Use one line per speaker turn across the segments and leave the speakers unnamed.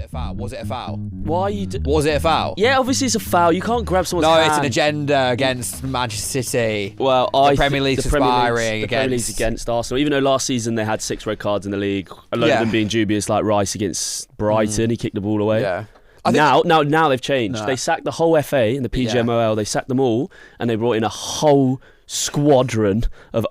it a foul? Was it a foul?
Why are you...
Was it a foul?
Yeah, obviously it's a foul. You can't grab someone's hand.
No, it's an agenda against Manchester City.
Well,
the Premier League's aspiring
the Premier League's against Arsenal. Even though last season they had 6 red cards in the league, a lot of them being dubious, like Rice against Brighton. He kicked the ball away.
Yeah.
Now they've changed. They sacked the whole FA and the PGMOL. They sacked them all, and they brought in a whole squadron of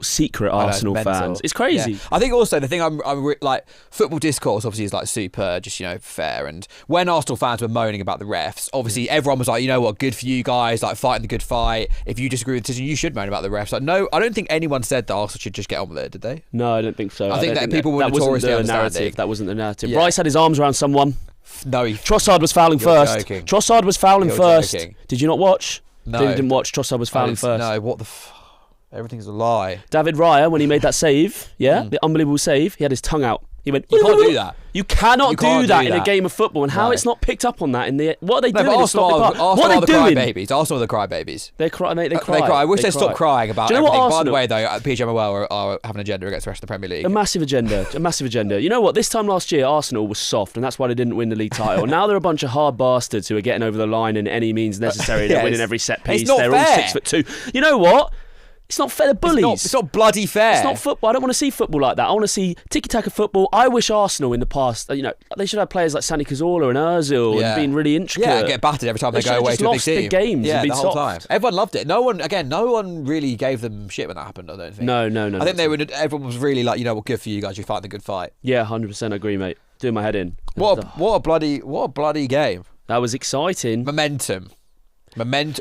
secret Arsenal fans. It's crazy.
Yeah. I think also the thing I'm like, football discourse obviously is like super just fair, and when Arsenal fans were moaning about the refs, obviously everyone was like, you know what, good for you guys, like fighting the good fight. If you disagree with the decision, you should moan about the refs. Like, no, I don't think anyone said that Arsenal should just get on with it, did they?
No, I don't think so.
I think that people were notoriously understanding.
That wasn't the narrative. Bryce had his arms around someone.
No,
Trossard was fouling first.
Joking.
Trossard was fouling first.
Joking.
Did you not watch?
No.
Didn't watch. Trossard was fouling first.
No, what the everything's a lie.
David Raya, when he made that save, the unbelievable save, he had his tongue out. He went,
you can't do that.
You cannot do that in a game of football. And how it's not picked up on that in the... What are they doing?
Arsenal are the crybabies. Arsenal are the crybabies.
They cry. They
cry. I wish they'd stop crying about everything. By the way, though, PGMOL are having an agenda against the rest of the Premier League.
A massive agenda. You know what? This time last year, Arsenal was soft, and that's why they didn't win the league title. Now they're a bunch of hard bastards who are getting over the line in any means necessary. They're winning every set piece. They're all 6'2". You know what? It's not fair. They're bullies.
It's not bloody fair.
It's not football. I don't want to see football like that. I want to see tiki-taka football. I wish Arsenal in the past, they should have players like Sani Cazorla and Ozil and been really intricate.
Yeah, get battered every time they go away to a big team.
The games
the whole time. Everyone loved it. No one really gave them shit when that happened, I don't think.
No.
I think everyone was really like, good for you guys. You fight the good fight.
Yeah, 100% agree, mate. Doing my head in.
What a bloody game.
That was exciting.
Momentum.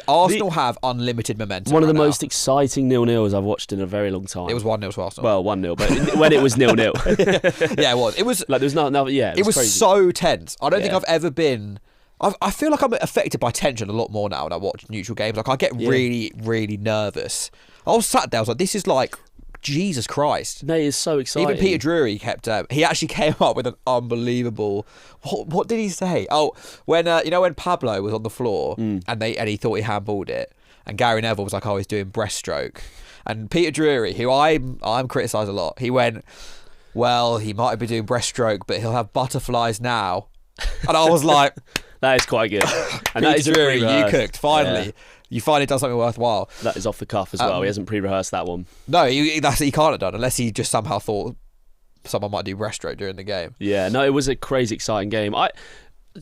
Arsenal have unlimited momentum.
One of the most exciting 0-0s I've watched in a very long time.
It was 1-0 to Arsenal.
Well, 1-0, but when it was 0-0.
Yeah, it was. It was
like there was no. Yeah,
it was
crazy.
So tense. I don't think I've ever been. I feel like I'm affected by tension a lot more now when I watch neutral games. Like I get really, really nervous. I was sat there. I was like, this is like. Jesus Christ.
Mate, it's so exciting.
Even Peter Drury he actually came up with an unbelievable... What did he say? Oh, when when Pablo was on the floor and he thought he handballed it, and Gary Neville was like, oh, he's doing breaststroke. And Peter Drury, who I'm criticised a lot, he went, well, he might be doing breaststroke, but he'll have butterflies now. And I was like...
That is quite good. And
Peter Drury, you cooked, finally. Yeah. You finally done something worthwhile.
That is off the cuff as well. He hasn't pre-rehearsed that one.
No, he can't have done unless he just somehow thought someone might do breaststroke during the game.
Yeah, no, it was a crazy exciting game.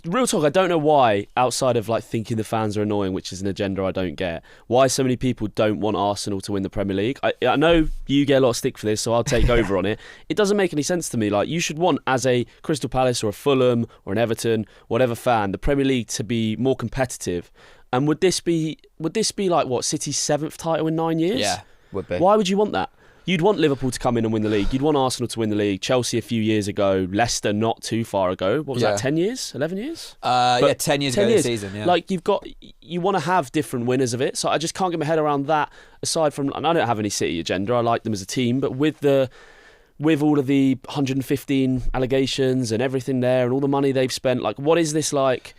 Real talk, I don't know why, outside of like thinking the fans are annoying, which is an agenda I don't get, why so many people don't want Arsenal to win the Premier League. I know you get a lot of stick for this, so I'll take over on it. It doesn't make any sense to me. Like, you should want, as a Crystal Palace or a Fulham or an Everton, whatever fan, the Premier League to be more competitive. And would this be like what, City's 7th title in 9 years?
Yeah, would be.
Why would you want that? You'd want Liverpool to come in and win the league. You'd want Arsenal to win the league. Chelsea a few years ago. Leicester not too far ago. What was that, 10 years? 11 years?
10 years ago this season, yeah.
Like, you want to have different winners of it. So I just can't get my head around that, aside from, and I don't have any City agenda. I like them as a team. But with all of the 115 allegations and everything there and all the money they've spent, like, what is this like...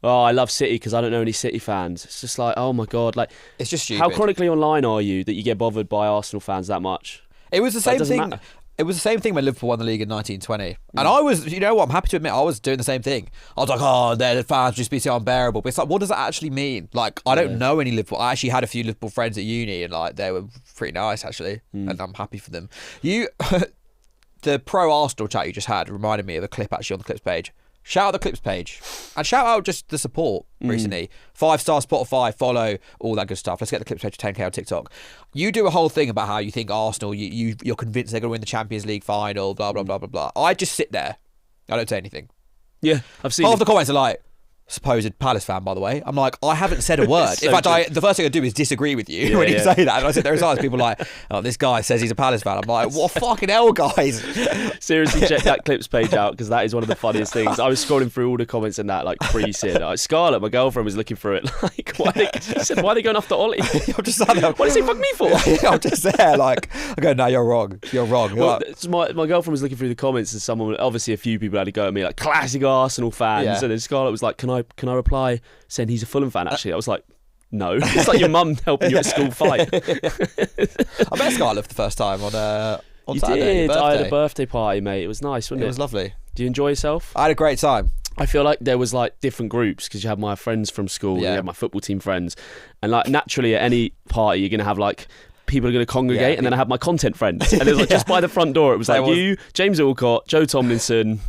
Oh, I love City because I don't know any City fans. It's just like, oh my God. Like,
it's just stupid.
How chronically online are you that you get bothered by Arsenal fans that much?
It was the same thing. Matter. It was the same thing when Liverpool won the league in 1920. And I was, I'm happy to admit, I was doing the same thing. I was like, oh, the fans just be so unbearable. But it's like, what does that actually mean? Like, I don't know any Liverpool. I actually had a few Liverpool friends at uni and like they were pretty nice actually. And I'm happy for them. The pro-Arsenal chat you just had reminded me of a clip actually on the Clips page. Shout out the Clips page. And shout out just the support recently. 5-star Spotify, follow, all that good stuff. Let's get the Clips page to 10k on TikTok. You do a whole thing about how you think Arsenal, you're convinced they're going to win the Champions League final, blah, blah, blah, blah, blah. I just sit there. I don't say anything.
Yeah, I've seen
half the comments are like, supposed Palace fan, by the way. I'm like, I haven't said a word. In fact, the first thing I do is disagree with you when you say that. And I said, there are people like, oh, this guy says he's a Palace fan. I'm like, what fucking hell, guys?
Seriously, check that Clips page out because that is one of the funniest things. I was scrolling through all the comments in that, like pre-Sid. Scarlett, my girlfriend, was looking for it. Like, why are they going after Ollie?
I'm just like,
what does he fuck me for?
I'm just there, like, I go, no, you're wrong. You're wrong.
Well, my girlfriend was looking through the comments and obviously a few people had to go at me, like, classic Arsenal fans. Yeah. And then Scarlett was like, can I reply saying he's a Fulham fan? Actually, I was like, no. It's like your mum helping you at school fight.
I met Scarlett for the first time on
you
Saturday.
Did. I had a birthday party, mate. It was nice, wasn't it?
It was lovely.
Do you enjoy yourself?
I had a great time.
I feel like there was like different groups because you had my friends from school, you had my football team friends, and like naturally at any party you're gonna have like people are gonna congregate, and then I had my content friends, and it was like just by the front door it was like you, James Alcott, Joe Tomlinson.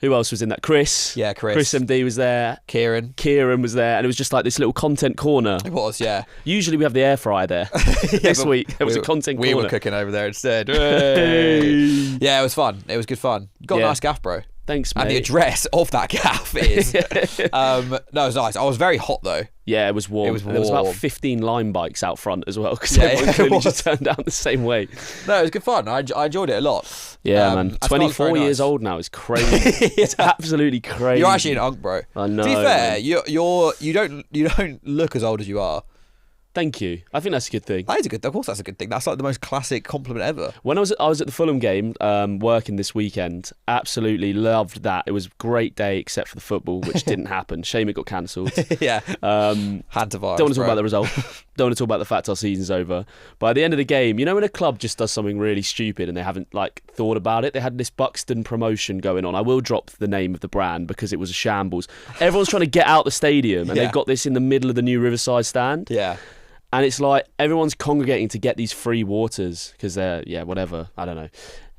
Who else was in that? Chris.
Yeah, Chris.
Chris MD was there.
Kieran
was there, and it was just like this little content corner.
It was, yeah.
Usually we have the air fryer there. This week there was a content corner.
We were cooking over there instead. Yeah, it was fun. It was good fun. Got a nice gaff, bro.
Thanks, mate.
And the address of that gaff is... no, it was nice. I was very hot, though.
Yeah, it was warm.
It was warm.
And there was about 15 line bikes out front as well, because everyone clearly just turned down the same way.
No, it was good fun. I enjoyed it a lot.
Yeah, man. 24 years old now is crazy. It's absolutely crazy.
You're actually an unk, bro.
I know.
To be fair, you don't look as old as you are.
Thank you. I think that's a good thing.
That is a good. Of course, that's a good thing. That's like the most classic compliment ever.
When I was at the Fulham game, working this weekend, absolutely loved that. It was a great day, except for the football, which didn't happen. Shame it got cancelled.
Yeah. Hand to virus.
Don't want to talk about the result. Don't want to talk about the fact our season's over. But at the end of the game, you know when a club just does something really stupid and they haven't like thought about it? They had this Buxton promotion going on. I will drop the name of the brand because it was a shambles. Everyone's trying to get out the stadium, and they've got this in the middle of the new Riverside stand.
Yeah.
And it's like everyone's congregating to get these free waters because they're, whatever. I don't know.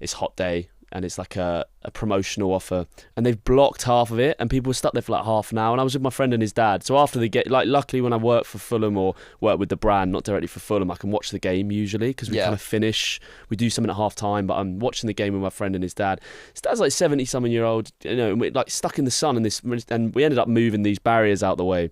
It's hot day and it's like a promotional offer. And they've blocked half of it and people were stuck there for like half an hour. And I was with my friend and his dad. So after they get, like, luckily when I work for Fulham or work with the brand, not directly for Fulham, I can watch the game usually because we kind of finish. We do something at half time, but I'm watching the game with my friend and his dad. His dad's like 70-something-year-old, and we're like stuck in the sun and we ended up moving these barriers out the way.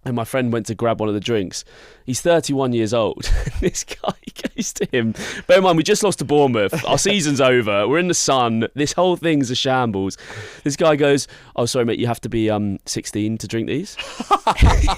And my friend went to grab one of the drinks. He's 31 years old. This guy goes to him. Bear in mind, we just lost to Bournemouth. Our season's over. We're in the sun. This whole thing's a shambles. This guy goes, "Oh, sorry, mate, you have to be 16 to drink these."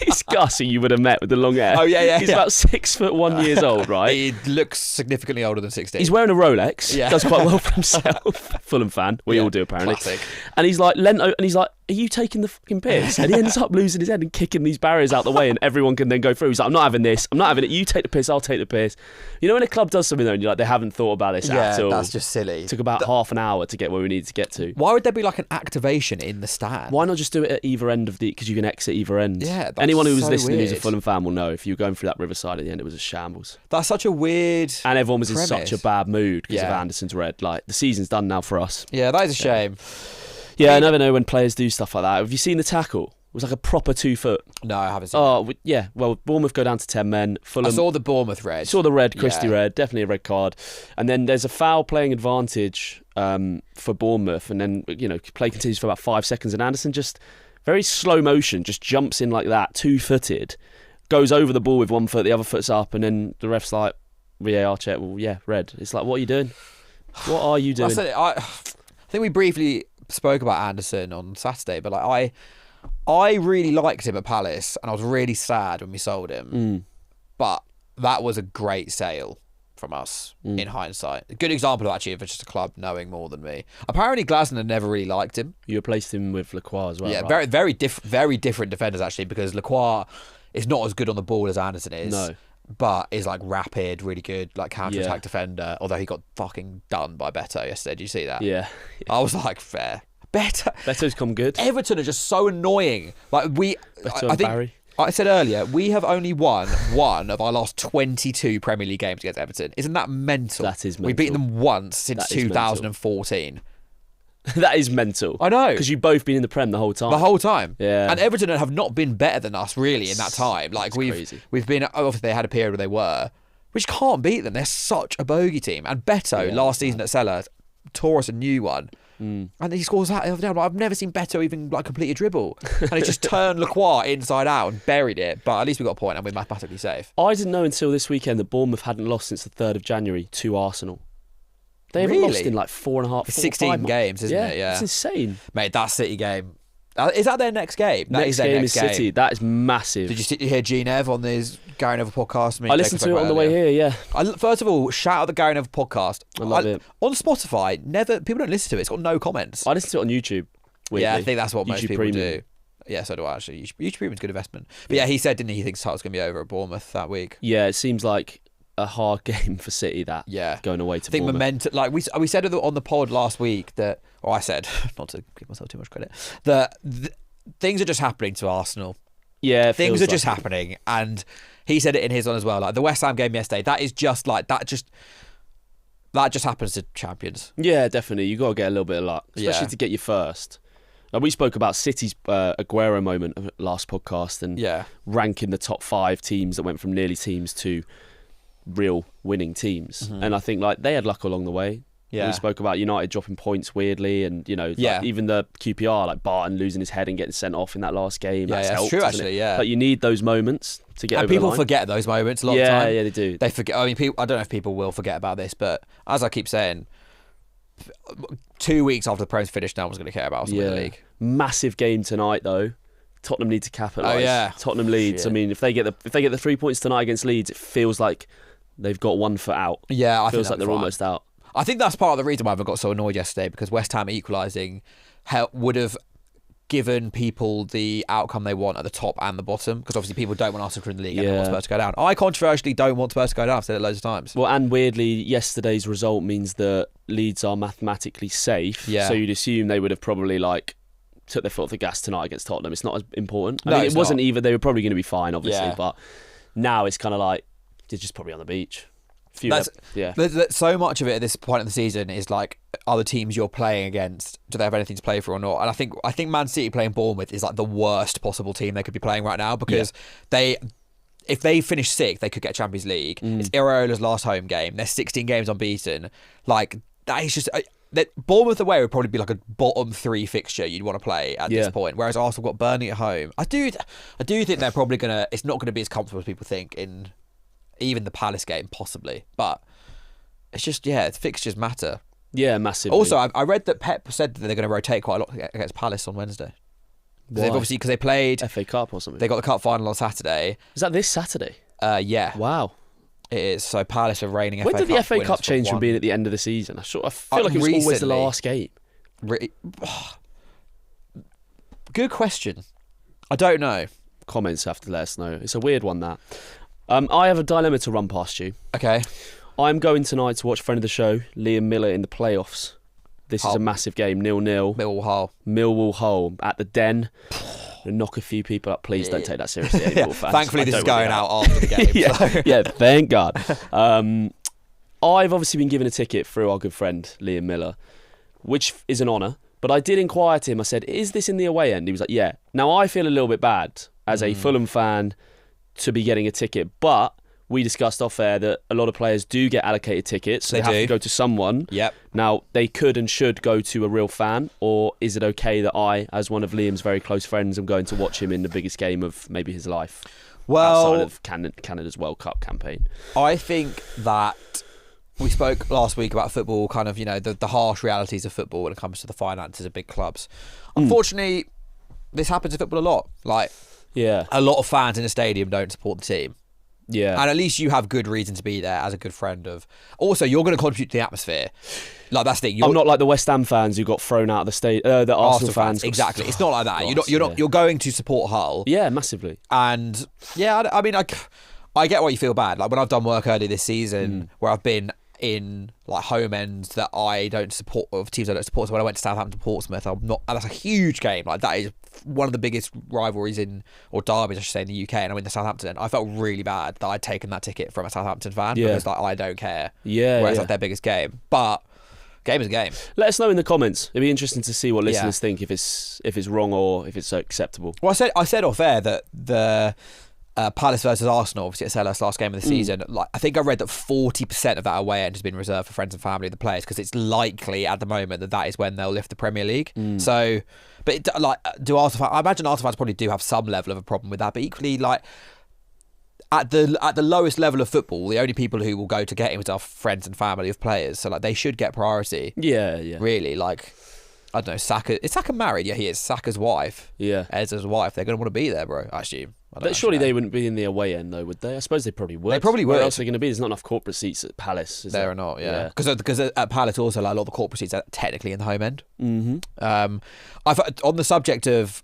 It's Gus, who you would have met with the long hair.
Oh, yeah.
He's about 6'1" years old, right?
He looks significantly older than 16.
He's wearing a Rolex.
Yeah.
Does quite well for himself. Fulham fan. We all do, apparently.
Classic.
And he's like, Lento, and he's like, "Are you taking the fucking piss?" And he ends up losing his head and kicking these barriers out the way, and everyone can then go through. He's like, "I'm not having this. I'm not having it. You take the piss. I'll take the piss." You know when a club does something though, and you're like, they haven't thought about this at all.
That's just silly.
It took about half an hour to get where we needed to get to.
Why would there be like an activation in the stand?
Why not just do it at either end of the? Because you can exit either end.
Yeah. That's
Anyone who was
so
listening who's a
weird.
Fulham fan will know if you were going through that Riverside at the end, it was a shambles.
That's such a weird.
And everyone was
premise.
in such a bad mood because of
Yeah.
Anderson's red. Like the season's done now for us.
Yeah, that is a shame.
Yeah, I never know when players do stuff like that. Have you seen the tackle? It was like a proper 2 foot.
No, I haven't seen
Oh, yeah. Well, Bournemouth go down to 10 men. Fulham.
I saw the Bournemouth red.
Saw the red, Christie
Yeah.
red, definitely a red card. And then there's a foul playing advantage for Bournemouth. And then, play continues for about 5 seconds. And Anderson just, very slow motion, just jumps in like that, 2-footed, goes over the ball with 1 foot, the other foot's up. And then the ref's like, VAR check, well, yeah, red. It's like, what are you doing? What are you doing?
I think we briefly spoke about Anderson on Saturday, but like I really liked him at Palace, and I was really sad when we sold him. But that was a great sale from us in hindsight. A good example of actually of just a club knowing more than me. Apparently Glasner had never really liked him.
You replaced him with Lacroix as well.
Yeah,
right?
very different defenders actually, because Lacroix is not as good on the ball as Anderson is.
No. But
is like rapid, really good, like counter-attack defender. Although he got fucking done by Beto yesterday. Did you see that?
Yeah.
I was like, fair.
Beto's come good.
Everton are just so annoying. Like
Beto
I
and
think
Barry.
I said earlier, we have only won one of our last 22 Premier League games against Everton. Isn't that mental?
That is mental.
We've beaten them once since
That is
2014.
That is mental.
I know.
Because you've both been in the Prem the whole time.
The whole time.
Yeah.
And Everton have not been better than us really in that time. Like
crazy.
we've been, obviously they had a period where they were, which can't beat them. They're such a bogey team. And Beto last season at Cellar tore us a new one. And then he scores that the other day. I've never seen Beto even like complete a dribble. And he just turned Lacroix inside out and buried it. But at least we got a point and we're mathematically safe.
I didn't know until this weekend that Bournemouth hadn't lost since the 3rd of January to Arsenal. They haven't lost in like 4.5,
It's 16 games, isn't it? Yeah.
It's insane.
Mate, that City game. Is that their next game? That
Next
is their
game
next
is
game.
City. That is massive.
Did you hear Gene Ev on his Gary Neville podcast?
I listened to it on the way here, yeah.
First of all, shout out the Gary Neville podcast.
I love it.
On Spotify, people don't listen to it. It's got no comments.
I listened to it on YouTube. Weirdly.
Yeah, I think that's what most
YouTube
people
Premium.
do. Yeah, so do I actually. YouTube Premium's a good investment. But yeah, he said, didn't he, thinks title's going to be over at Bournemouth that week.
Yeah, it seems like a hard game for City. That going away to
I think
Bournemouth.
momentum. Like we said on the pod last week that, or I said, not to give myself too much credit, that things are just happening to Arsenal.
Yeah,
things are just happening, and he said it in his one as well. Like the West Ham game yesterday, that is just like that. That just happens to champions.
Yeah, definitely. You got to get a little bit of luck, especially to get you first. Like we spoke about City's Aguero moment of last podcast and ranking the top 5 teams that went from nearly teams to real winning teams. Mm-hmm. And I think like they had luck along the way. Yeah. We spoke about United dropping points weirdly, and like, even the QPR, like Barton losing his head and getting sent off in that last game.
Yeah,
that's
true actually. Yeah,
like you need those moments to get
and
over the line.
People forget those moments a lot of the time.
Yeah, they do.
They forget. I mean, I don't know if people will forget about this, but as I keep saying, 2 weeks after the Prem's finished, no one's going to care about us in the league.
Massive game tonight though. Tottenham need to capitalise.
Oh yeah,
Tottenham Leeds. I mean, if they get the 3 points tonight against Leeds, it feels like they've got 1 foot out.
Yeah,
it feels like they're almost out.
I think that's part of the reason why I got so annoyed yesterday, because West Ham equalising would have given people the outcome they want at the top and the bottom, because obviously people don't want Arsenal to win the league and they want Spurs to go down. I controversially don't want Spurs to go down. I've said it loads of times.
Well, and weirdly, yesterday's result means that Leeds are mathematically safe. Yeah. So you'd assume they would have probably took their foot off the gas tonight against Tottenham. It's not as important. I think it wasn't either. They were probably going to be fine, obviously, but now it's kind of like they're just probably on the beach.
There's so much of it at this point in the season is like, are the teams you're playing against, do they have anything to play for or not? And I think Man City playing Bournemouth is like the worst possible team they could be playing right now, because if they finish 6th, they could get Champions League. It's Iraola's last home game. They're 16 games unbeaten. Like that is just Bournemouth away would probably be like a bottom 3 fixture you'd want to play at this point. Whereas Arsenal got Burnley at home. I do think they're probably gonna. It's not going to be as comfortable as people think in even the Palace game, possibly. But it's just, fixtures matter.
Yeah, massively.
Also, I read that Pep said that they're going to rotate quite a lot against Palace on Wednesday. They've obviously, because they played
FA Cup or something.
They got the cup final on Saturday.
Is that this Saturday?
Yeah.
Wow.
It is. So Palace are reigning FA Cup.
When did the FA Cup change from being at the end of the season? I feel like it was always the last game.
Good question. I don't know.
Comments have to let us know. It's a weird one, that. I have a dilemma to run past you.
Okay.
I'm going tonight to watch friend of the show, Liam Miller, in the playoffs. This is a massive game, 0-0. Millwall Hull at the Den. Knock a few people up. Please don't take that seriously, fans.
Thankfully, this is going out after the game.
Yeah, thank God. I've obviously been given a ticket through our good friend, Liam Miller, which is an honour. But I did inquire to him. I said, is this in the away end? He was like, yeah. Now, I feel a little bit bad as a Fulham fan to be getting a ticket, but we discussed off air that a lot of players do get allocated tickets, so they have to go to someone.
Yep.
Now, they could and should go to a real fan, or is it okay that I, as one of Liam's very close friends, am going to watch him in the biggest game of maybe his life, outside of Canada's World Cup campaign?
I think that we spoke last week about football, kind of, the harsh realities of football when it comes to the finances of big clubs. Unfortunately, this happens in football a lot. A lot of fans in a stadium don't support the team. Yeah. And at least you have good reason to be there as a good friend of. Also, you're going to contribute to the atmosphere. That's the thing.
I'm not like the West Ham fans who got thrown out of the stadium. The Arsenal fans.
Exactly. It's not like that. You're going to support Hull.
Yeah, massively.
And I mean, I get why you feel bad. Like when I've done work early this season, where I've been in like home ends that I don't support, of teams I don't support. So when I went to Southampton Portsmouth, and that's a huge game. Like that is one of the biggest rivalries or derbies, I should say, in the UK, and I went to Southampton. I felt really bad that I'd taken that ticket from a Southampton fan because I don't care. Whereas like their biggest game, but game is a game.
Let us know in the comments. It'd be interesting to see what listeners think, if it's wrong or if it's acceptable.
Well, I said off air that the Palace versus Arsenal, obviously at Selhurst, last game of the season. I think I read that 40% of that away end has been reserved for friends and family of the players, because it's likely at the moment that is when they'll lift the Premier League. So, but do Arsenal fans? I imagine Arsenal fans probably do have some level of a problem with that. But equally, at the lowest level of football, the only people who will go to games are friends and family of players. So they should get priority.
Yeah.
Really, I don't know. Saka, is Saka married? Yeah, he is. Saka's wife.
Yeah,
Ezra's wife. They're going to want to be there, bro. I assume.
But surely they wouldn't be in the away end, though, would they? I suppose they probably would.
They probably would.
Where else are they going to be? There's not enough corporate seats at Palace, is there?
There are not, yeah. Because at Palace also, a lot of the corporate seats are technically in the home end. Mm-hmm. On the subject of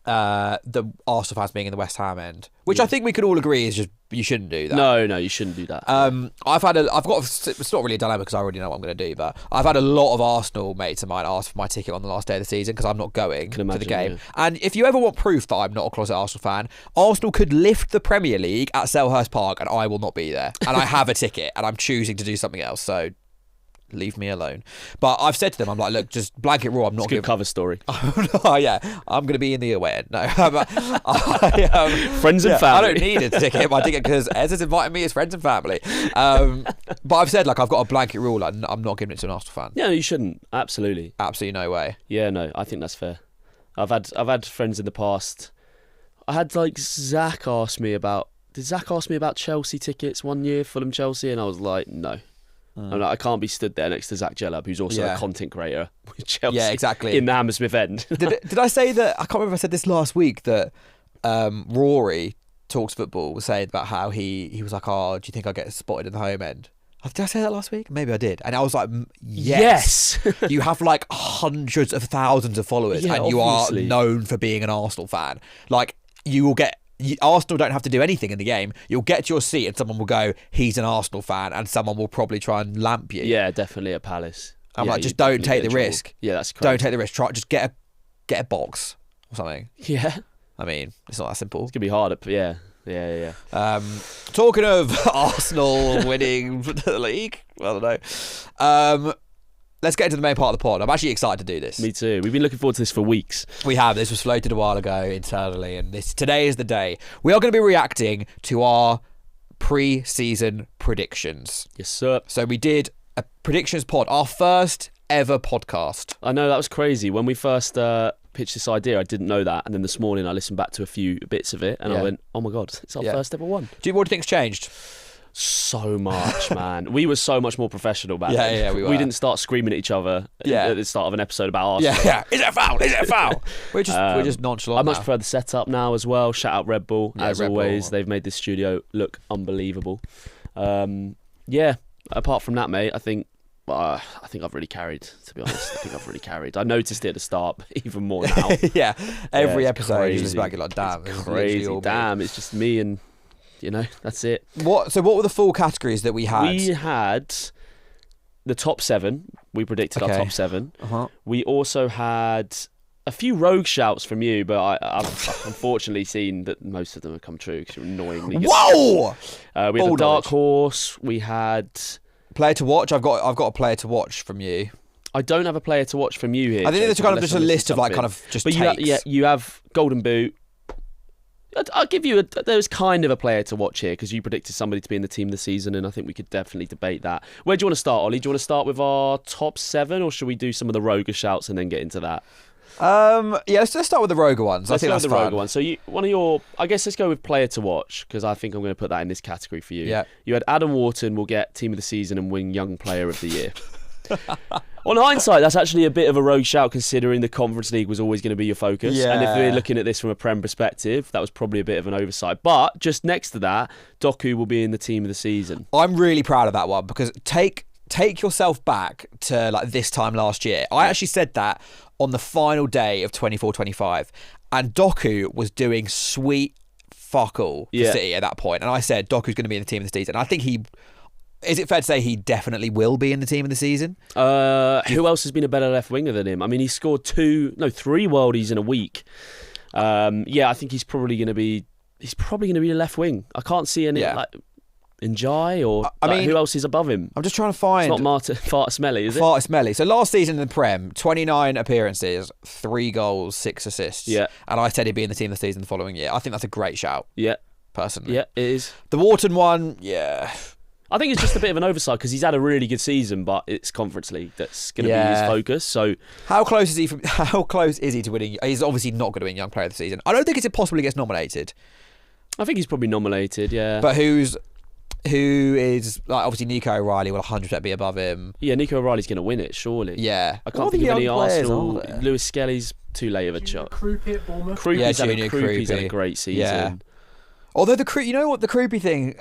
the Arsenal fans being in the West Ham end, which I think we could all agree is just you shouldn't do that.
No, you shouldn't do that.
It's not really a dilemma because I already know what I'm going to do, but I've had a lot of Arsenal mates of mine ask for my ticket on the last day of the season because I'm not going to the game. Yeah. And if you ever want proof that I'm not a closet Arsenal fan, Arsenal could lift the Premier League at Selhurst Park and I will not be there. And I have a ticket and I'm choosing to do something else. So leave me alone. But I've said to them, I'm like, look, just blanket rule. I'm not
going to cover story.
Oh yeah, I'm going to be in the away end. No,
friends and family.
I don't need a ticket. My ticket because Ez has invited me as friends and family. But I've said like I've got a blanket rule. Like, I'm not giving it to an Arsenal fan.
Yeah, you shouldn't. Absolutely
no way.
Yeah, no, I think that's fair. I've had friends in the past. I had like Zach ask me about. Did Zach ask me about Chelsea tickets one year, Fulham Chelsea, and I was like, no. I'm like, I can't be stood there next to Zach Jellab, who's also a content creator with Chelsea.
Yeah, exactly.
In the Hammersmith end.
Did I say that? I can't remember if I said this last week that Rory Talks Football was saying about how he was like, oh, do you think I get spotted in the home end? Did I say that last week? Maybe I did. And I was like, yes. You have like hundreds of thousands of followers and you obviously are known for being an Arsenal fan. Like, you will get... Arsenal don't have to do anything in the game. You'll get to your seat and someone will go, he's an Arsenal fan, and someone will probably try and lamp you.
Yeah, definitely at Palace.
I'm like, just don't take the risk.
Yeah, that's correct.
Don't take the risk. Just get a box or something.
Yeah.
I mean, it's not that simple.
It's going to be hard. Yeah.
Talking of Arsenal winning the league, I don't know. Let's get into the main part of the pod. I'm actually excited to do this.
Me too. We've been looking forward to this for weeks.
We have. This was floated a while ago internally, and today is the day. We are going to be reacting to our pre-season predictions.
Yes, sir.
So we did a predictions pod, our first ever podcast.
I know, that was crazy. When we first pitched this idea, I didn't know that, and then this morning I listened back to a few bits of it, and I went, oh my God, it's our first ever one.
What do you think's changed?
So much, man. We were so much more professional back then.
Yeah, we were.
We didn't start screaming at each other at the start of an episode about Arsenal.
Yeah. Is it a foul? Is it a foul? We're just nonchalant.
I much prefer the setup now as well. Shout out Red Bull. As Red always, Bull. They've made this studio look unbelievable. Apart from that, mate, I think I've really carried, to be honest. I noticed it at the start, but even more now.
Yeah. Every episode you just back, you're like, damn.
It's crazy. Damn, it's just me and... that's it.
What were the full categories that we had?
We had the top 7. We predicted our top 7.
Uh-huh.
We also had a few rogue shouts from you, but I've unfortunately seen that most of them have come true because you're annoyingly good.
Whoa!
We had the dark horse. We had
player to watch. I've got a player to watch from you.
I don't have a player to watch from you here.
I think there's kind of just a list of like kind of just. But
you have Golden Boot. I'll give you there's kind of a player to watch here because you predicted somebody to be in the team this season, and I think we could definitely debate that. Where do you want to start, Ollie? Do you want to start with our top 7, or should we do some of the roguer shouts and then get into that?
Let's start with the roguer ones.
Let's go with the roguer ones. So I guess let's go with player to watch because I think I'm going to put that in this category for you.
Yeah.
You had Adam Wharton will get team of the season and win young player of the year. On hindsight, that's actually a bit of a rogue shout considering the Conference League was always going to be your focus.
Yeah.
And if we're looking at this from a Prem perspective, that was probably a bit of an oversight. But just next to that, Doku will be in the team of the season.
I'm really proud of that one because take yourself back to like this time last year. I actually said that on the final day of 24-25 and Doku was doing sweet fuck all for City at that point. And I said Doku's going to be in the team of the season. And I think is it fair to say he definitely will be in the team of the season?
Who else has been a better left winger than him? I mean, he scored 3 worldies in a week. I think he's probably going to be a left wing. I can't see any like Njai or who else is above him.
I'm just trying to find.
It's not Fartis Melly, is it?
Fartis Melly. So last season in the Prem, 29 appearances, 3 goals, 6 assists.
Yeah.
And I said he'd be in the team of the season the following year. I think that's a great shout.
Yeah.
Personally.
Yeah, it is.
The Wharton one, yeah.
I think it's just a bit of an oversight because he's had a really good season, but it's Conference League that's going to be his focus. So
how close is he to winning? He's obviously not going to win Young Player of the Season. I don't think it's impossible he gets nominated.
I think he's probably nominated, yeah.
But who is like obviously Nico O'Reilly will 100% be above him.
Yeah, Nico O'Reilly's going to win it, surely.
Yeah,
I can't think of any Arsenal. Lewis Skelly's too late of a shot.
Croupy at Bournemouth.
Croupy's had a great season.
Yeah. Although the Croupy thing.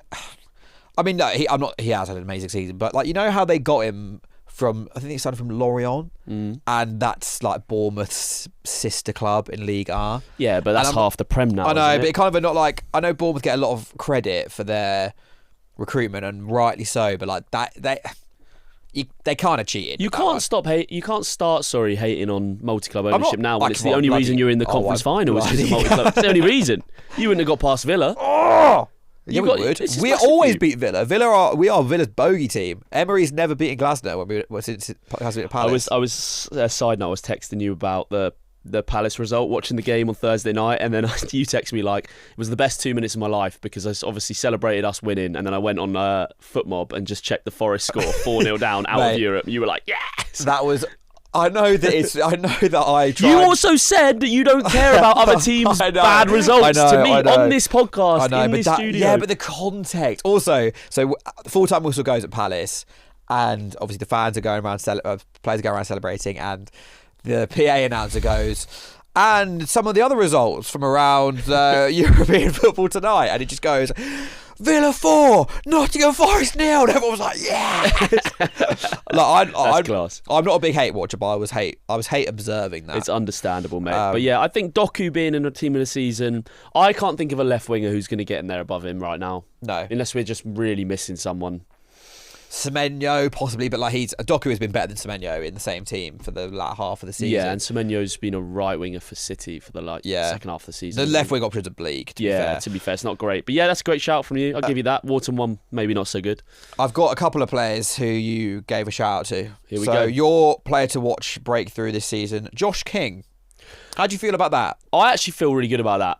I mean, no, he has had an amazing season, but like you know how they got him I think he signed from Lorient, and that's like Bournemouth's sister club in League R.
Yeah, but that's half the Prem now.
I know,
isn't
but
it?
it kind of not like, I know Bournemouth get a lot of credit for their recruitment, and rightly so, but like that they kind of cheated.
You can't start hating on multi-club ownership now when it's the only reason you're in the conference final is because of multi-club. It's the only reason. You wouldn't have got past Villa.
Oh! Yeah, we would. We
massive
always
for you.
beat Villa. We are Villa's bogey team. Emery's never beaten Glasgow since it has been at Palace.
I was side note. I was texting you about the Palace result, watching the game on Thursday night, and then you text me like it was the best 2 minutes of my life because I obviously celebrated us winning, and then I went on FootMob and just checked the Forest score 4-0 down out of Europe. You were like, yes.
That was. I know that I tried.
You also said that you don't care about other teams' bad results to me on this podcast, in this studio.
Yeah, but the context. Also, so full-time whistle goes at Palace, and obviously the fans are going around, players are going around celebrating, and the PA announcer goes, and some of the other results from around European football tonight, and it just goes, Villa 4, Nottingham Forest 0. And everyone was like, yes.
That's class.
I'm not a big hate watcher, but I was hate observing that.
It's understandable, mate. But yeah, I think Doku being in a team of the season, I can't think of a left winger who's going to get in there above him right now.
No.
Unless we're just really missing someone.
Semenyo, possibly, but like Doku has been better than Semenyo in the same team for the latter half of the season.
Yeah, and Semenyo's been a right winger for City for the second half of the season.
The left wing options are bleak. To
be fair, it's not great. But yeah, that's a great shout from you. I'll give you that. Wharton one, maybe not so good.
I've got a couple of players who you gave a shout out to.
Here we
go.
go.
Your player to watch break through this season, Josh King. How do you feel about that?
I actually feel really good about that.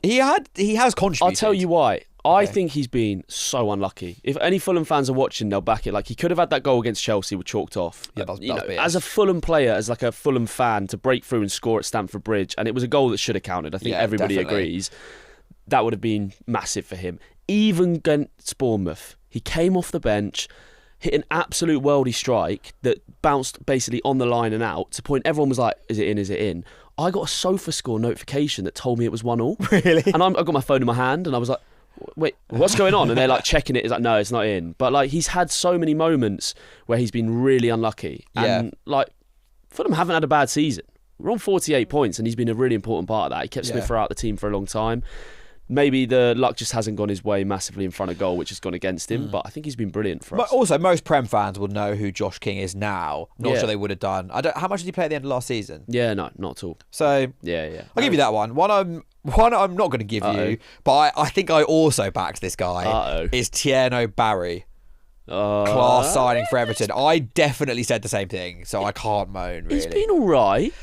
He has contributed.
I'll tell you why. I think he's been so unlucky. If any Fulham fans are watching, they'll back it. Like, he could have had that goal against Chelsea, with chalked off.
Yeah,
as a Fulham player, as like a Fulham fan, to break through and score at Stamford Bridge, and it was a goal that should have counted. I think everybody agrees. That would have been massive for him. Even against Bournemouth, he came off the bench, hit an absolute worldy strike that bounced basically on the line and out, to the point everyone was like, is it in, is it in? I got a SofaScore notification that told me it was 1-1.
Really?
And I got my phone in my hand, and I was like, wait, what's going on? And they're like checking it. It's like, no, it's not in. But like, he's had so many moments where he's been really unlucky. And like, Fulham haven't had a bad season. We're on 48 points, and he's been a really important part of that. He kept Smith Rowe out the team for a long time. Maybe the luck just hasn't gone his way massively in front of goal, which has gone against him. But I think he's been brilliant for us.
But also, most Prem fans will know who Josh King is now. Not sure they would have done. How much did he play at the end of last season?
Yeah, no, not at all.
So
yeah.
I'll give you that one. One I'm not going to give you, but I think I also backed this guy. Is Tierno Barry. Class signing for Everton. I definitely said the same thing, so I can't moan, really.
He's been all right.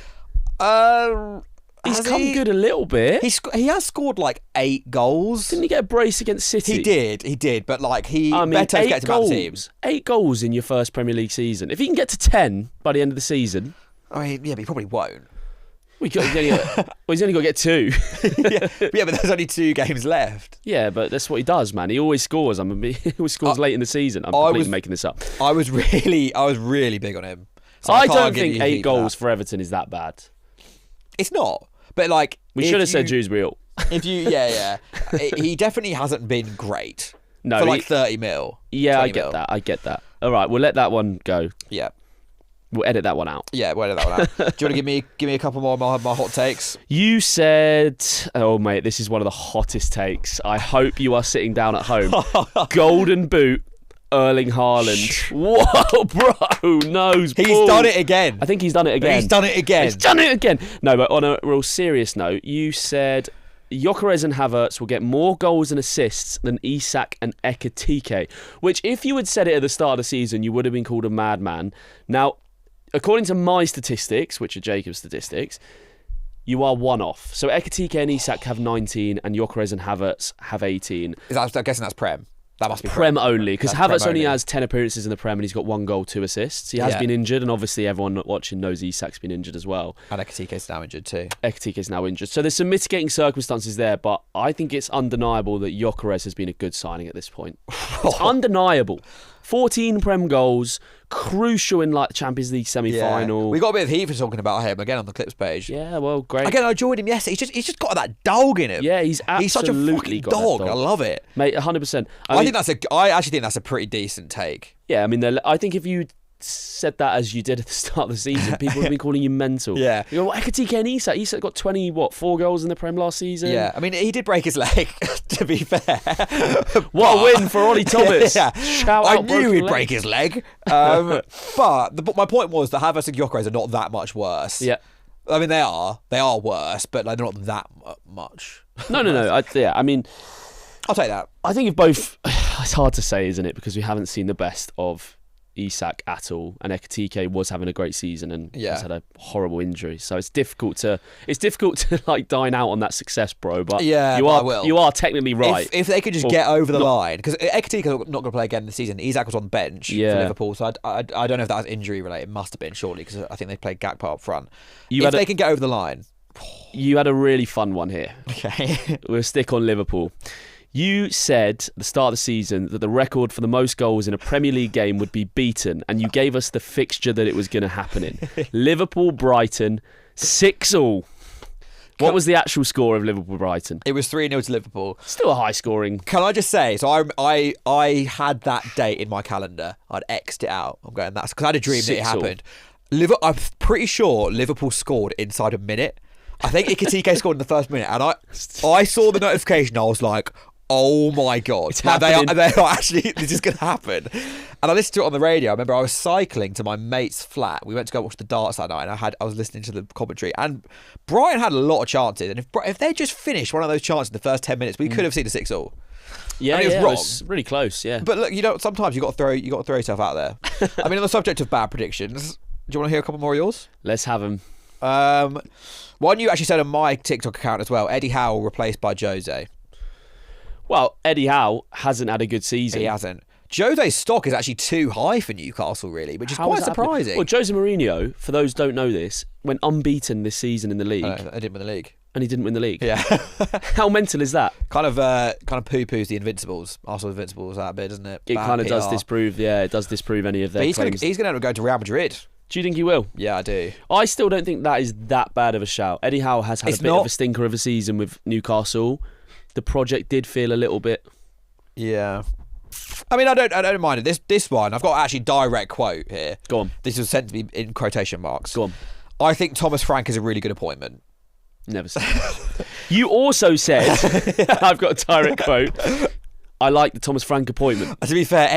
He's come good a little bit.
He has scored like 8 goals.
Didn't he get a brace against City?
He did, but like Beto's gets him out of the team.
8 goals in your first Premier League season. If he can get to 10 by the end of the season...
I mean, yeah, but he probably won't.
He's only got to get 2.
but there's only 2 games left.
Yeah, but that's what he does, man. He always scores. He always scores late in the season. I'm completely making this up.
I was really big on him. So
I don't think 8 goals for Everton is that bad.
It's not. But like,
we should have said Dewsbury.
If you, he definitely hasn't been great.
No,
for like 30 mil.
Yeah, I get that. All right, we'll let that one go.
Yeah,
we'll edit that one out.
Yeah, we'll edit that one out. Do you want to give me a couple more of my hot takes?
You said, oh mate, this is one of the hottest takes. I hope you are sitting down at home. Golden boot. Erling Haaland. Whoa, bro, nose ball.
He's done it again.
I think he's done it again.
He's done it again.
No, but on a real serious note, you said Gyökeres and Havertz will get more goals and assists than Isak and Ekitike, which if you had said it at the start of the season, you would have been called a madman. Now, according to my statistics, which are Jacob's statistics, you are one off. So Ekitike and Isak have 19 and Gyökeres and Havertz have 18.
I'm guessing that's Prem. That must be
Prem only, because Havertz only has 10 appearances in the Prem and he's got 1 goal, 2 assists. He has been injured, and obviously everyone watching knows Isak's been injured as well. And
Ekitike's now injured too.
Ekitike's now injured. So there's some mitigating circumstances there, but I think it's undeniable that Gyökeres has been a good signing at this point. It's undeniable. 14 Prem goals, crucial in like the Champions League semi-final.
Yeah. We got a bit of heat for talking about him again on the clips page.
Yeah, well, great.
Again, I enjoyed him yesterday. He's just got that dog in him.
Yeah, he's
such a fucking dog. I love it,
mate. 100%.
I actually think that's a pretty decent take.
Yeah, I mean, I think if you said that as you did at the start of the season, people have been calling you mental.
Yeah.
You go, Etiquette and Isak. Isak got 4 goals in the Prem last season.
Yeah, I mean, he did break his leg, to be fair.
What a win for Ollie Thomas.
Yeah.
Shout
I
out
knew
broken
he'd
leg.
break his leg. But my point was that Havertz and Gyökeres are not that much worse.
Yeah.
I mean, they are worse, but like, they're not that much.
No. I mean,
I'll take that.
I think if both... It's hard to say, isn't it? Because we haven't seen the best of Isak at all, and Ekitike was having a great season and has had a horrible injury, so it's difficult to like dine out on that success, bro. But you are technically right.
If they could just get over the line, because Ekitike is not going to play again this season. Isak was on the bench for Liverpool, so I don't know if that was injury related. It must have been, surely, because I think they played Gakpo up front. If they can get over the line,
you had a really fun one here.
Okay,
we'll stick on Liverpool. You said at the start of the season that the record for the most goals in a Premier League game would be beaten, and you gave us the fixture that it was going to happen in. Liverpool-Brighton, 6-6. What was the actual score of Liverpool-Brighton?
It was 3-0 to Liverpool.
Still a high scoring.
Can I just say, so I had that date in my calendar. I'd X'd it out. I'm going, that's because I had a dream that it happened. I'm pretty sure Liverpool scored inside a minute. I think Ekitike scored in the first minute, and I saw the notification. I was like, oh my God, they are actually, this is going to happen. And I listened to it on the radio. I remember I was cycling to my mate's flat. We went to go watch the darts that night, and I was listening to the commentary, and Brighton had a lot of chances, and if they just finished one of those chances in the first 10 minutes, we could have seen a 6-6.
Yeah,
it
was really close, yeah.
But look, sometimes you got to throw yourself out there. I mean, on the subject of bad predictions, do you want to hear a couple more of yours?
Let's have them.
One you actually said on my TikTok account as well, Eddie Howe replaced by Jose.
Well, Eddie Howe hasn't had a good season.
He hasn't. Jose's stock is actually too high for Newcastle, really, which is quite surprising.
Well, Jose Mourinho, for those who don't know this, went unbeaten this season in the league.
I didn't win the league.
And he didn't win the league.
Yeah.
How mental is that?
Kind of poo-poos the Invincibles. Arsenal Invincibles that bit, doesn't it?
It kind of does disprove. Yeah, it does disprove any of their claims.
He's going to go to Real Madrid.
Do you think he will?
Yeah, I do.
I still don't think that is that bad of a shout. Eddie Howe has had a bit of a stinker of a season with Newcastle. The project did feel a little bit.
Yeah. I mean, I don't mind it. This one, I've got actually direct quote here.
Go on.
This was sent to me in quotation marks.
Go on.
I think Thomas Frank is a really good appointment.
Never said that. You also said, I've got a direct quote, I like the Thomas Frank appointment.
To be fair,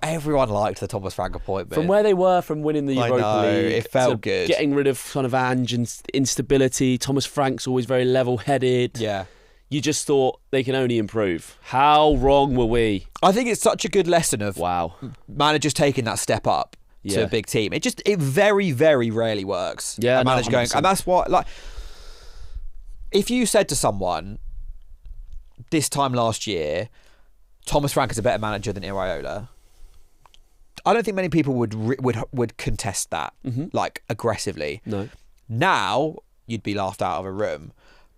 everyone liked the Thomas Frank appointment.
From where they were from winning the Europa League.
It felt good.
Getting rid of kind of Ange and instability. Thomas Frank's always very level-headed.
Yeah.
You just thought they can only improve. How wrong were we?
I think it's such a good lesson of managers taking that step up to a big team. It very, very rarely works.
Yeah,
a manager going, and that's why, like, if you said to someone this time last year, Thomas Frank is a better manager than Iraola, I don't think many people would contest that like aggressively.
No.
Now you'd be laughed out of a room.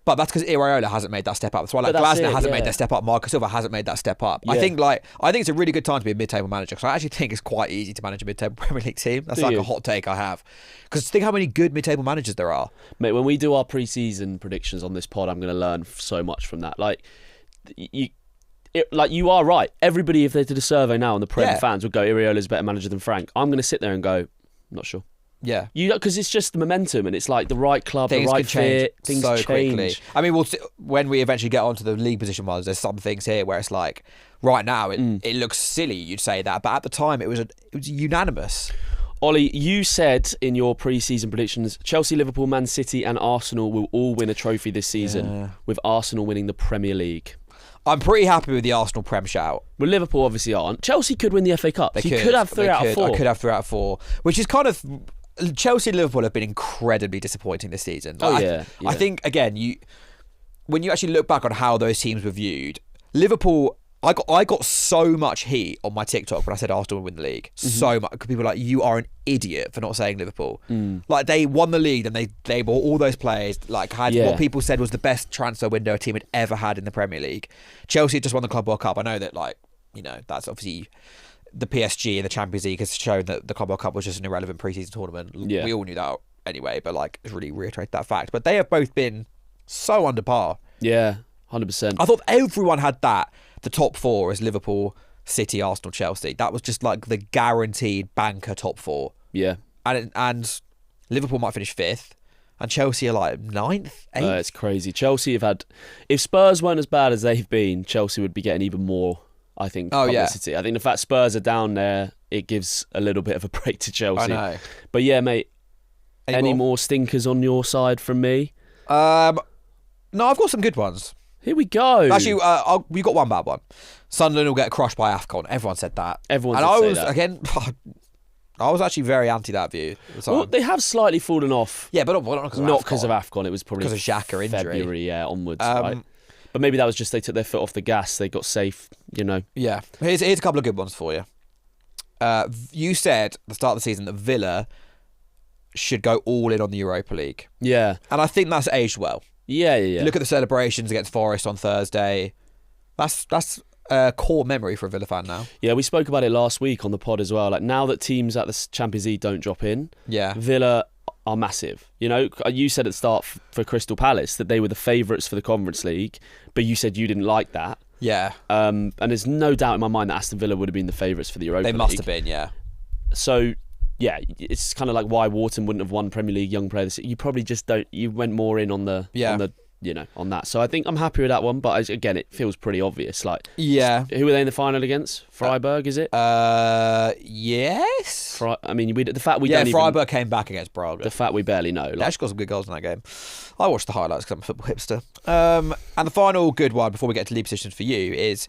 But that's because Iraola hasn't made that step up. That's why Glasner hasn't made that step up. Marco Silva hasn't made that step up. Yeah. I think it's a really good time to be a mid-table manager, because I actually think it's quite easy to manage a mid-table Premier League team. That's a hot take I have. Because think how many good mid-table managers there are.
Mate, when we do our pre-season predictions on this pod, I'm going to learn so much from that. Like, you are right. Everybody, if they did a survey now on the Prem fans, would go, Iraola's a better manager than Frank. I'm going to sit there and go, not sure.
Yeah,
because it's just the momentum, and it's like the right club, the right fit. Things
so
change
quickly. I mean, when we eventually get onto the league position ones, there's some things here where it's like, right now it looks silly you'd say that, but at the time it was unanimous.
Ollie, you said in your pre-season predictions, Chelsea, Liverpool, Man City, and Arsenal will all win a trophy this season, with Arsenal winning the Premier League.
I'm pretty happy with the Arsenal Prem shout.
Well, Liverpool obviously aren't. Chelsea could win the FA Cup. You could have 3 out of 4.
I could have 3 out of 4, which is kind of. Chelsea and Liverpool have been incredibly disappointing this season. I think, again, when you actually look back on how those teams were viewed, Liverpool, I got so much heat on my TikTok when I said Arsenal would win the league. So much. People were like, you are an idiot for not saying Liverpool. Like, they won the league and they bought all those players, like had what people said was the best transfer window a team had ever had in the Premier League. Chelsea just won the Club World Cup. I know that, like, you know, that's obviously... The PSG in the Champions League has shown that the Club World Cup was just an irrelevant pre-season tournament. Yeah. We all knew that anyway, but like, it's really reiterate that fact. But they have both been so under par.
Yeah, 100%.
I thought everyone had that. The top 4 is Liverpool, City, Arsenal, Chelsea. That was just like the guaranteed banker top 4.
Yeah.
And Liverpool might finish 5th. And Chelsea are like 9th, 8th.
It's crazy. Chelsea have had... If Spurs weren't as bad as they've been, Chelsea would be getting even more, I think, publicity. I think the fact Spurs are down there, it gives a little bit of a break to Chelsea.
I know.
But yeah, mate, any more stinkers on your side from me?
No, I've got some good ones.
Here we go.
Actually, we got one bad one. Sunderland will get crushed by AFCON. Everyone said that.
Everyone
did
say that.
Again, I was actually very anti that view at the time.
Well, they have slightly fallen off.
Yeah, but not
because of AFCON. It was probably
because of Xhaka injury.
February, onwards. Right? But maybe that was just they took their foot off the gas. They got safe,
Yeah. Here's a couple of good ones for you. You said at the start of the season that Villa should go all in on the Europa League.
Yeah.
And I think that's aged well.
Yeah.
Look at the celebrations against Forest on Thursday. That's a core memory for a Villa fan now.
Yeah, we spoke about it last week on the pod as well. Like, now that teams at the Champions League don't drop in, Villa are massive. You said at the start for Crystal Palace that they were the favourites for the Conference League, but you said you didn't like that.
Yeah.
And there's no doubt in my mind that Aston Villa would have been the favourites for the Europa League.
They must have been, yeah.
So, yeah, it's kind of like why Wharton wouldn't have won Premier League Young Player. You probably just don't. You went more in on the on that. So I think I'm happy with that one. But again, it feels pretty obvious. Like, who were they in the final against? Freiburg, is it?
Yes.
I mean, the fact we don't even...
Freiburg came back against Braga.
The fact we barely know.
They actually got some good goals in that game. I watched the highlights because I'm a football hipster. And the final good one before we get to league positions for you is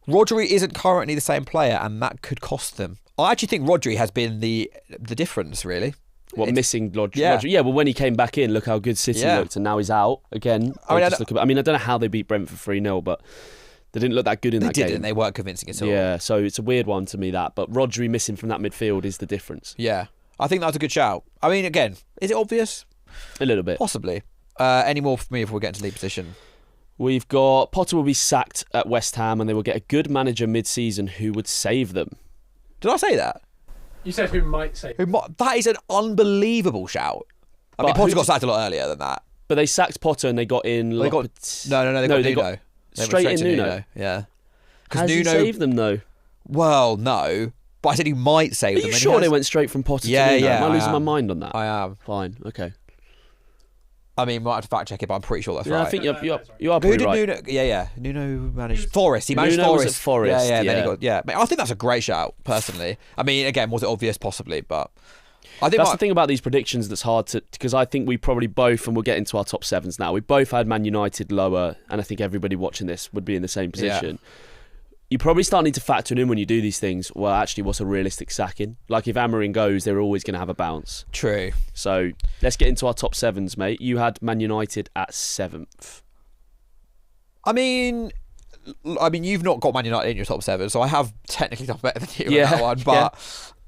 Rodri isn't currently the same player, and that could cost them. I actually think Rodri has been the difference, really.
Missing Rodri?
Yeah.
Well, when he came back in, look how good City looked, and now he's out again. I don't know how they beat Brentford 3-0, but they didn't look that good in that game.
They didn't. They weren't convincing at all.
Yeah, so it's a weird one to me, that. But Rodri missing from that midfield is the difference.
Yeah, I think that's a good shout. I mean, again, is it obvious?
A little bit.
Possibly. Any more for me before we get into league position?
We've got Potter will be sacked at West Ham, and they will get a good manager mid-season who would save them.
Did I say that?
You said who might say.
That is an unbelievable shout. I mean, Potter got sacked a lot earlier than that.
But they sacked Potter and they got in...
No, they got Nuno.
Straight in Nuno.
Yeah.
Has he saved them, though?
Well, no. But I said he might save them.
Are you sure they went straight from Potter to Nuno? Am I losing my mind on that?
I am.
Fine, okay.
I mean, might have to fact check it, but I'm pretty sure that's right.
I think you are pretty right.
Nuno? Yeah. Nuno managed Forest. He managed
Nuno
Forest.
Was at Forest.
Yeah. Then he got, I think that's a great shout, personally. I mean, again, was it obvious? Possibly, but I think
that's the thing about these predictions that's hard to, because I think we probably both, and we'll get into our top sevens now. We both had Man United lower, and I think everybody watching this would be in the same position. Yeah. You probably start need to factor in when you do these things. Well, actually, what's a realistic sacking? Like, if Amorim goes, they're always going to have a bounce.
True.
So let's get into our top sevens, mate. You had Man United at 7th.
I mean, you've not got Man United in your top 7, so I have technically done better than you on that one. But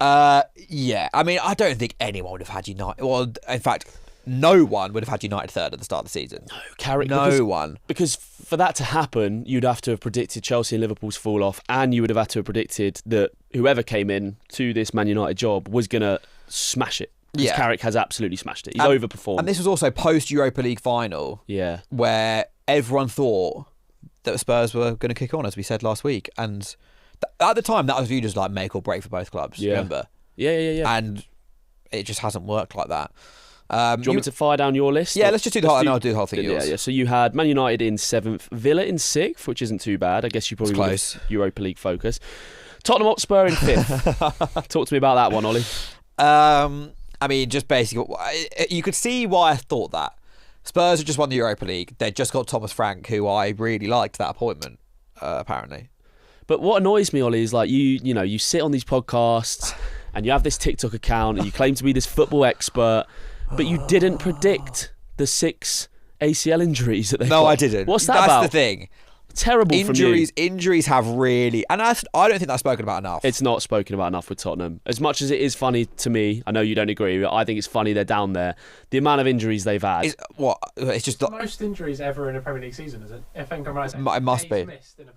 I mean, I don't think anyone would have had United. Well, in fact, no one would have had United third at the start of the season.
No, Carrick.
No one.
Because for that to happen, you'd have to have predicted Chelsea and Liverpool's fall off, and you would have had to have predicted that whoever came in to this Man United job was going to smash it. Because Carrick has absolutely smashed it. He's overperformed.
And this was also post-Europa League final, where everyone thought that Spurs were going to kick on, as we said last week. And at the time, that was viewed as like make or break for both clubs, remember?
Yeah.
And it just hasn't worked like that.
Do you want me to fire down your list?
Yeah, let's just do the whole thing. I'll do the whole thing.
Yeah. So you had Man United in 7th, Villa in 6th, which isn't too bad. I guess you probably
close.
Europa League focus. Tottenham Hotspur in 5th. Talk to me about that one, Ollie.
I mean, just basically, you could see why I thought that. Spurs have just won the Europa League. They just got Thomas Frank, who I really liked that appointment, apparently.
But what annoys me, Ollie, is like you sit on these podcasts and you have this TikTok account and you claim to be this football expert. But you didn't predict the 6 ACL injuries that they got.
No, I didn't.
What's that about?
That's the thing.
Terrible
injuries.
From you.
Injuries have really... And I don't think that's spoken about enough.
It's not spoken about enough with Tottenham. As much as it is funny to me, I know you don't agree, but I think it's funny they're down there. The amount of injuries they've had.
It's just...
Most injuries ever in a Premier League season, is it? If I'm right,
it must be.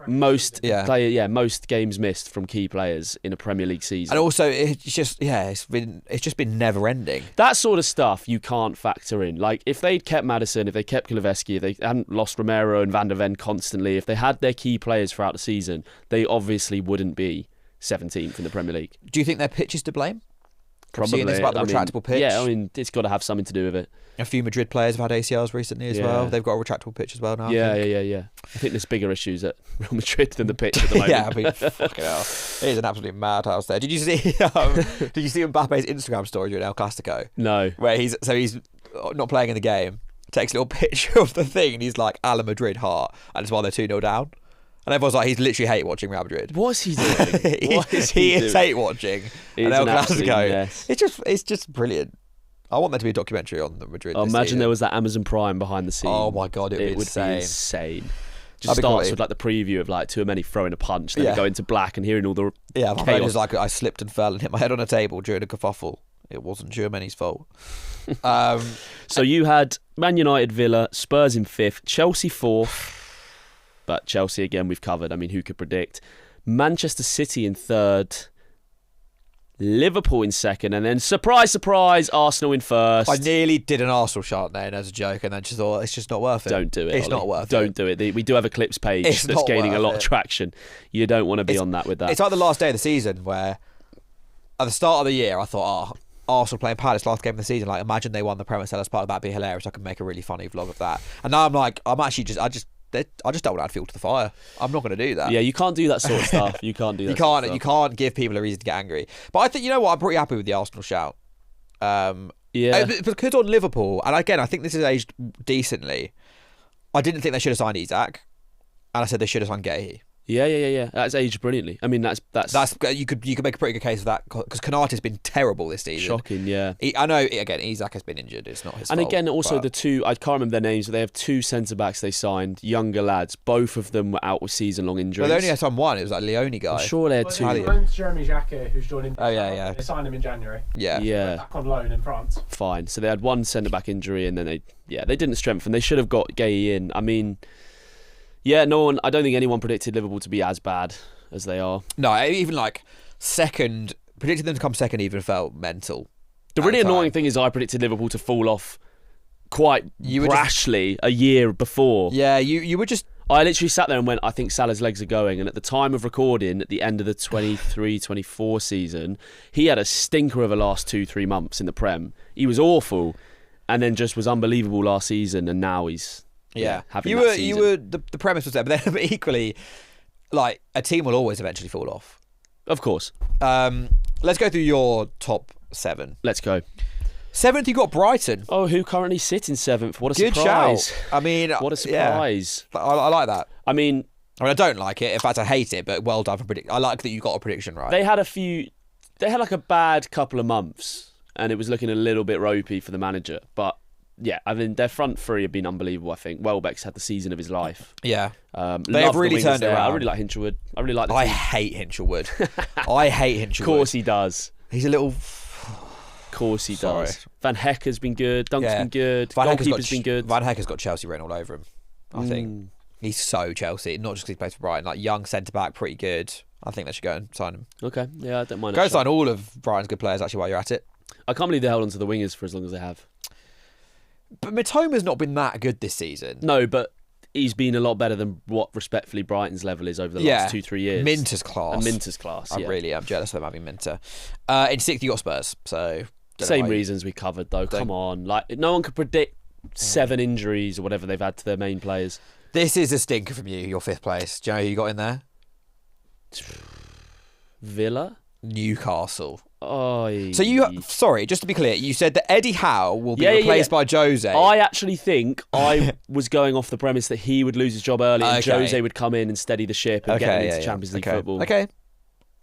Most games missed from key players in a Premier League season.
And also, it's just been never-ending.
That sort of stuff you can't factor in. Like, if they'd kept Maddison, if they kept Kulusevski, if they hadn't lost Romero and Van der Ven constantly, if they had their key players throughout the season, they obviously wouldn't be 17th in the Premier League.
Do you think their pitch is to blame?
Probably.
Seeing this about the retractable pitch.
Yeah, I mean, it's got to have something to do with it.
A few Madrid players have had ACLs recently as well. They've got a retractable pitch as well now.
Yeah. I think there's bigger issues at Real Madrid than the pitch at the moment.
Yeah, I mean, fucking hell. It is an absolute madhouse there. Did you see Mbappe's Instagram story during El Clasico?
No.
Where he's not playing in the game, takes a little picture of the thing, and he's like, Ala Madrid heart, and it's while they're 2-0 down. And everyone's like, he's literally hate watching Real Madrid.
What's he doing? What is
he
doing?
is hate watching.
It's
El
an absolute
Clasico.
mess.
It's just brilliant. I want there to be a documentary on the Madrid.
Oh,
this
imagine
season.
there was that Amazon Prime behind the scenes.
Oh my god, it would
be insane. Just
That'd be
starts
quality.
with like the preview of like Tchouaméni throwing a punch, then go into black and hearing all the
Yeah, my
chaos.
friend is like, I slipped and fell and hit my head on a table during a kerfuffle. It wasn't Tchouaméni's fault.
So you had Man United, Villa, Spurs in 5th, Chelsea 4th. But Chelsea, again, we've covered. I mean, who could predict? Manchester City in 3rd. Liverpool in 2nd. And then, surprise, surprise, Arsenal in 1st.
I nearly did an Arsenal chant then as a joke and then just thought, it's just not worth it.
Don't do it.
It's
Ollie.
not worth it.
Don't do it. We do have a clips page
It's
that's
not
gaining a
worth
lot of
it.
traction. You don't want to be on that with that.
It's like the last day of the season where at the start of the year I thought, Arsenal playing Palace last game of the season, like imagine they won the Premier League Park, that'd be hilarious. I could make a really funny vlog of that. And now I'm like, I just don't want to add fuel to the fire. I'm not going to do that.
Yeah, you can't do that sort of stuff. You can't do that.
You can't give people a reason to get angry. But I think, you know what, I'm pretty happy with the Arsenal shout. Because on Liverpool, and again, I think this is aged decently. I didn't think they should have signed Isak, and I said they should have signed Guehi.
Yeah. That's aged brilliantly. I mean, that's
You could make a pretty good case of that because Konate's been terrible this season.
shocking. Yeah.
I know. Again, Isak has been injured. It's not his
And
fault.
again, also
but-
the two, I can't remember their names, but they have two centre-backs they signed, younger lads. Both of them were out with season-long injuries.
Well, they only had one. It was that Leone guy.
I'm sure they had
Well,
two.
they signed Jeremy Jacquet, who's joining.
Oh, yeah.
They signed him in January.
Yeah.
Back on loan in France.
Fine. So they had one centre-back injury and then they didn't strengthen. They should have got Gay in. I mean, I don't think anyone predicted Liverpool to be as bad as they are.
No, even like second, predicting them to come second even felt mental.
The really annoying thing is I predicted Liverpool to fall off quite brashly a year before.
Yeah, you were just...
I literally sat there and went, I think Salah's legs are going. And at the time of recording, at the end of the 23-24 season, he had a stinker of the last 2-3 months in the Prem. He was awful and then just was unbelievable last season. And now he's having that season.
You were the premise was there, but then equally, like, a team will always eventually fall off.
Of course.
Let's go through your top 7.
Let's go.
7th, you got Brighton.
Oh, who currently sit in 7th? What a
Good
surprise.
shout. I mean,
what a surprise.
Yeah. I like that.
I mean,
I don't like it. In fact, I hate it, but well done for predict. I like that you got a prediction right.
they had like a bad couple of months and it was looking a little bit ropey for the manager. But yeah, I mean, their front three have been unbelievable, I think. Welbeck's had the season of his life.
Yeah.
They
have really turned it
there.
around.
I really like Hinchelwood. I really like the
I
team.
hate Hinchelwood. I hate Hinchelwood.
Of course he does.
He's a little...
Of course he
Sorry.
does. Van Hecker's been good. Dunk's been good. Goalkeeper's been good.
Van Hecker's got Chelsea written all over him, I think. He's so Chelsea, not just because he plays for Brighton. Like, young centre-back, pretty good. I think they should go and sign him.
Okay, yeah, I don't mind.
Go and sign all of Brighton's good players, actually, while you're at it.
I can't believe they held on to the wingers for as long as they have.
But Mitoma's not been that good this season.
No, but he's been a lot better than what, respectfully, Brighton's level is over the last 2-3 years.
Minter's class.
And Minter's class,
I really am jealous of them having Minter. In 6th, you got Spurs, so...
Same reasons we covered, though. Come on. Like, no one could predict 7 injuries or whatever they've had to their main players.
This is a stinker from you, your 5th place. Do you know who you got in there?
Villa?
Newcastle.
Oh,
So sorry, just to be clear, you said that Eddie Howe will be replaced by Jose.
I actually think I was going off the premise that he would lose his job early and Jose would come in and steady the ship and get him into Champions League football.
Okay,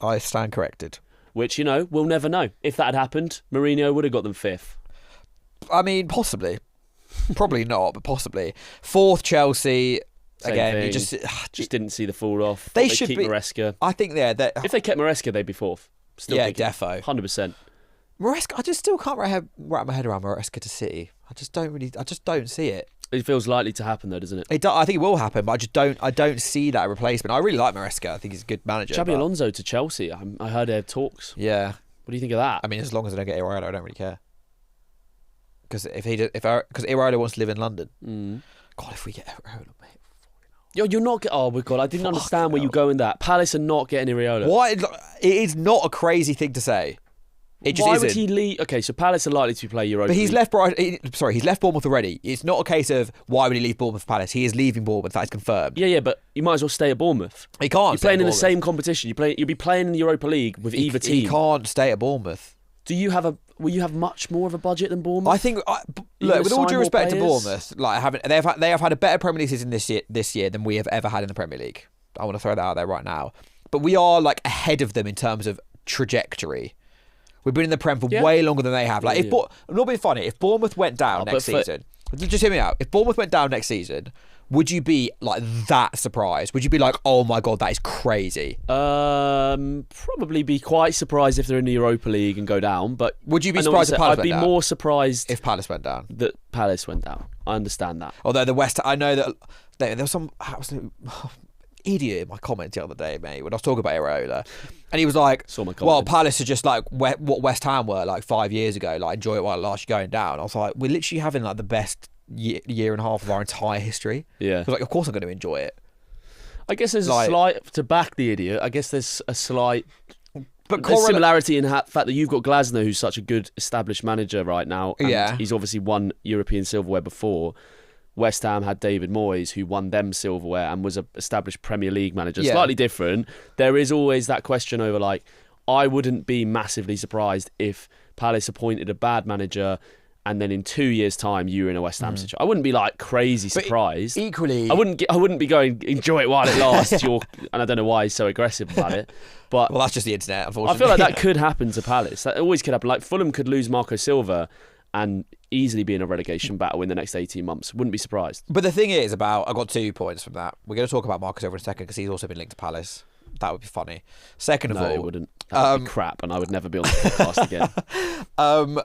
I stand corrected.
Which, we'll never know. If that had happened, Mourinho would have got them 5th.
I mean, possibly. Probably not, but possibly. 4th, Chelsea.
Same
Again,
thing.
you
just didn't see the fall off.
They
Thought
should
keep
be.
Maresca.
I think
If they kept Maresca, they'd be 4th. Still thinking,
defo.
100%.
Maresca, I just still can't wrap my head around Maresca to City. I just don't see it.
It feels likely to happen, though, doesn't it?
I think it will happen, but I don't see that replacement. I really like Maresca. I think he's a good manager.
Xabi Alonso to Chelsea. I heard there talks.
Yeah.
What do you think of that?
I mean, as long as I don't get Iraola, I don't really care. Because because Iraola wants to live in London. God, if we get Iraola, mate.
You're not. Oh my god, I didn't understand where you go in that. Palace are not getting Iraola.
Why? It is not a crazy thing to say. It just
Why
isn't.
would he leave? Okay, so Palace are likely to play Europa.
But he's
League.
left. He's left Bournemouth already. It's not a case of why would he leave Bournemouth for Palace. He is leaving Bournemouth. That is confirmed.
Yeah, but you might as well stay at Bournemouth.
He can't.
You're
stay
playing
at
in the
Bournemouth.
same competition. You'll be playing in the Europa League with either team.
He can't stay at Bournemouth.
Will you have much more of a budget than Bournemouth?
I think.
You
Look,
gonna
with all
sign
due
more
respect to
players?
Bournemouth, like they have had a better Premier League season this year than we have ever had in the Premier League. I want to throw that out there right now. But we are like ahead of them in terms of trajectory. We've been in the Prem for way longer than they have. Like, I'm not being funny. If Bournemouth went down next season, just hear me out. If Bournemouth went down next season, would you be like that surprised? Would you be like, oh my god, that is crazy?
Probably be quite surprised if they're in the Europa League and go down. But
would you be surprised if Palace went down?
I'd be more surprised
if Palace went down.
That Palace went down. I understand that.
Although I know that there was some idiot in my comment the other day, mate, when I was talking about Iraola, and he was like, well, Palace are just like what West Ham were like 5 years ago, like enjoy it while it lasts, you're going down. I was like, we're literally having like the best year and a half of our entire history.
Yeah.
I was like, of course I'm going to enjoy it.
I guess there's a slight, to back the idiot, I guess there's a slight similarity in the fact that you've got Glasner, who's such a good established manager right now, and he's obviously won European silverware before. West Ham had David Moyes, who won them silverware and was an established Premier League manager.
Yeah.
Slightly different. There is always that question over, like, I wouldn't be massively surprised if Palace appointed a bad manager and then in 2 years' time you were in a West Ham situation. I wouldn't be like crazy surprised.
Equally,
I wouldn't be going, enjoy it while it lasts. And I don't know why he's so aggressive about it. But
well, that's just the internet, unfortunately.
I feel like that could happen to Palace. That always could happen. Like Fulham could lose Marco Silva and easily be in a relegation battle in the next 18 months. Wouldn't be surprised.
But the thing is I got 2 points from that. We're going to talk about Marcus over in a second because he's also been linked to Palace. That would be funny. Second of all...
No, it wouldn't. That would be crap and I would never be on the podcast again.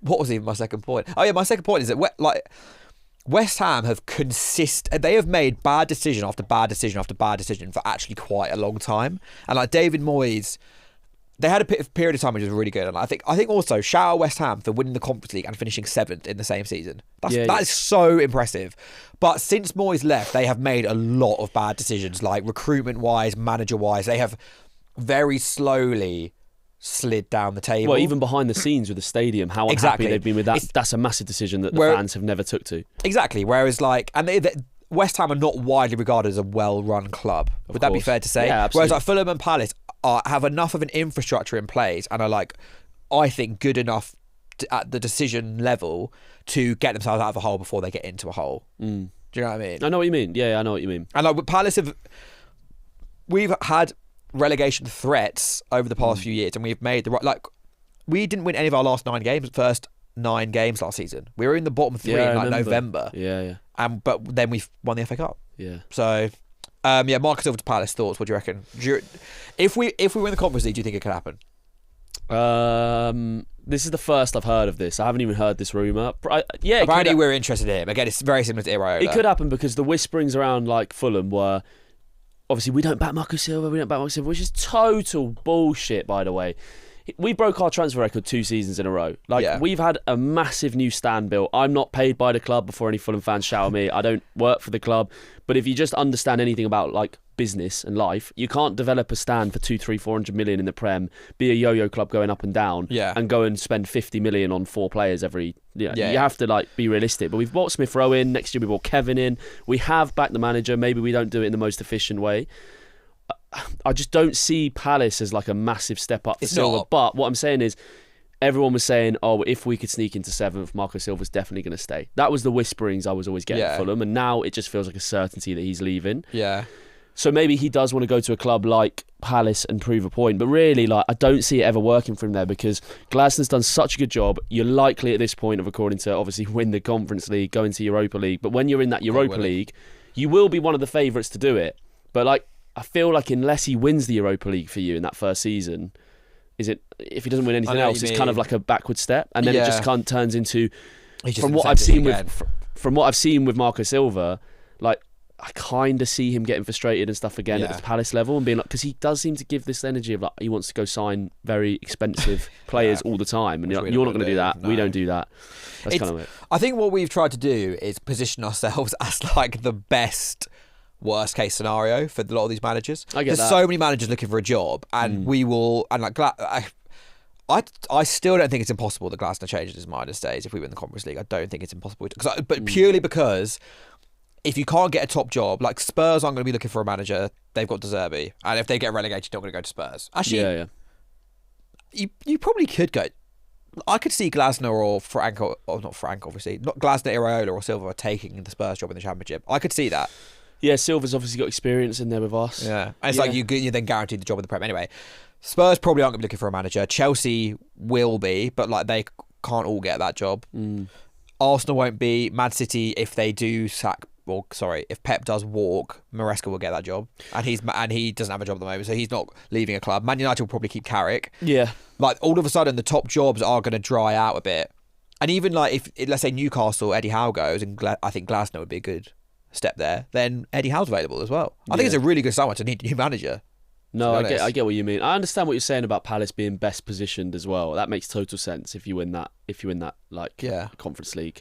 What was even my second point? Oh yeah, my second point is that West Ham have they have made bad decision after bad decision after bad decision for actually quite a long time. And like David Moyes... They had a period of time which was really good, and I think also shout out West Ham for winning the Conference League and finishing 7th in the same season. That is so impressive. But since Moyes left, they have made a lot of bad decisions, like recruitment wise, manager wise. They have very slowly slid down the table.
Well, even behind the scenes with the stadium, how unhappy they've been with that. That's a massive decision that the fans have never took to.
Exactly. Whereas West Ham are not widely regarded as a well-run club. Would that be fair to say?
Yeah, absolutely.
Whereas like Fulham and Palace have enough of an infrastructure in place and are like, I think, good enough at the decision level to get themselves out of a hole before they get into a hole. Do you know what I mean?
I know what you mean. Yeah, I know what you mean.
And like with Palace, we've had relegation threats over the past few years, and we've made we didn't win any of our first 9 games last season. We were in the bottom 3 in like November.
Yeah.
But then we won the FA Cup.
Yeah.
So, Marcus over to Palace. Thoughts? What do you reckon? If we win the Conference League, do you think it could happen?
This is the first I've heard of this. I haven't even heard this rumour.
Apparently we're interested in him. Again, it's very similar to Iraola.
It could happen because the whisperings around like Fulham were, obviously we don't back Marco Silva, which is total bullshit, by the way. We broke our transfer record 2 seasons in a row. We've had a massive new stand built. I'm not paid by the club before any Fulham fans shout at me. I don't work for the club. But if you just understand anything about like business and life, you can't develop a stand for 200-400 million in the Prem, be a yo-yo club going up and down, and go and spend 50 million on 4 players every. You have to like be realistic. But we've bought Smith Rowe in. Next year we bought Kevin in. We have backed the manager. Maybe we don't do it in the most efficient way. I just don't see Palace as like a massive step up for Silva. But what I'm saying is, everyone was saying, oh, if we could sneak into 7th, Marco Silva's definitely going to stay. That was the whisperings I was always getting at Fulham, and now it just feels like a certainty that he's leaving.
Yeah.
So maybe he does want to go to a club like Palace and prove a point. But really, I don't see it ever working for him there because Glasner's done such a good job. You're likely at this point of, according to, obviously, win the Conference League, go into Europa League. But when you're in that Europa League, you will be one of the favourites to do it. But I feel like unless he wins the Europa League for you in that first season, if he doesn't win anything else, it's kind of like a backward step, and then it just kind of turns into. From what I've seen with Marco Silva, I kind of see him getting frustrated and stuff again at the Palace level and being like, because he does seem to give this energy of he wants to go sign very expensive players all the time, and you're not going to do that. No. We don't do that. That's kind of it.
I think what we've tried to do is position ourselves as like the best worst case scenario for a lot of these managers.
I get
There's
that.
so many managers looking for a job, and we will. And like, I still don't think it's impossible that Glasner changes his mind and stays if we win the Conference League. I don't think it's impossible, but purely because if you can't get a top job, like Spurs aren't going to be looking for a manager. They've got De Zerbi, and if they get relegated, you're not going to go to Spurs. Actually, you probably could go. I could see Glasner or Frank, or not Frank, obviously, not Glasner, Iraola or Silva taking the Spurs job in the Championship. I could see that.
Yeah, Silva's obviously got experience in there with us.
Yeah, and it's like you're then guaranteed the job in the Prem anyway. Spurs probably aren't going to be looking for a manager. Chelsea will be, but like they can't all get that job. Arsenal won't be. Man City, if they do if Pep does walk, Maresca will get that job, and he doesn't have a job at the moment, so he's not leaving a club. Man United will probably keep Carrick.
Yeah,
like all of a sudden the top jobs are going to dry out a bit, and even like if let's say Newcastle, Eddie Howe goes, and I think Glasner would be a good step there. Then Eddie Howe's available as well. I think it's a really good summer to need a new manager.
No, I get what you mean. I understand what you're saying about Palace being best positioned as well. That makes total sense if you win that Conference League.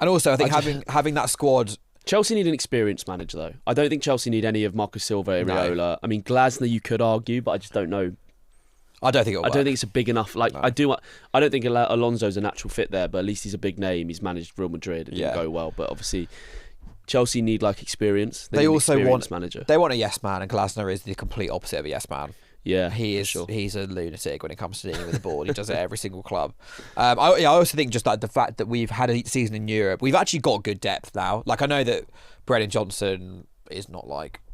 And also I think having that squad.
Chelsea need an experienced manager, though. I don't think Chelsea need any of Marco Silva, Iraola. No. I mean, Glasner you could argue, but I just don't know.
I don't think it'll work.
I don't think it's a big enough. I don't think Alonso's a natural fit there, but at least he's a big name. He's managed Real Madrid. It didn't go well, but obviously Chelsea need experience. They also want manager.
They want a yes man, and Glasner is the complete opposite of a yes man.
Yeah,
he is. Sure. He's a lunatic when it comes to dealing with the ball. He does it at every single club. I also think just like the fact that we've had a season in Europe, we've actually got good depth now. Like I know that Brennan Johnson is not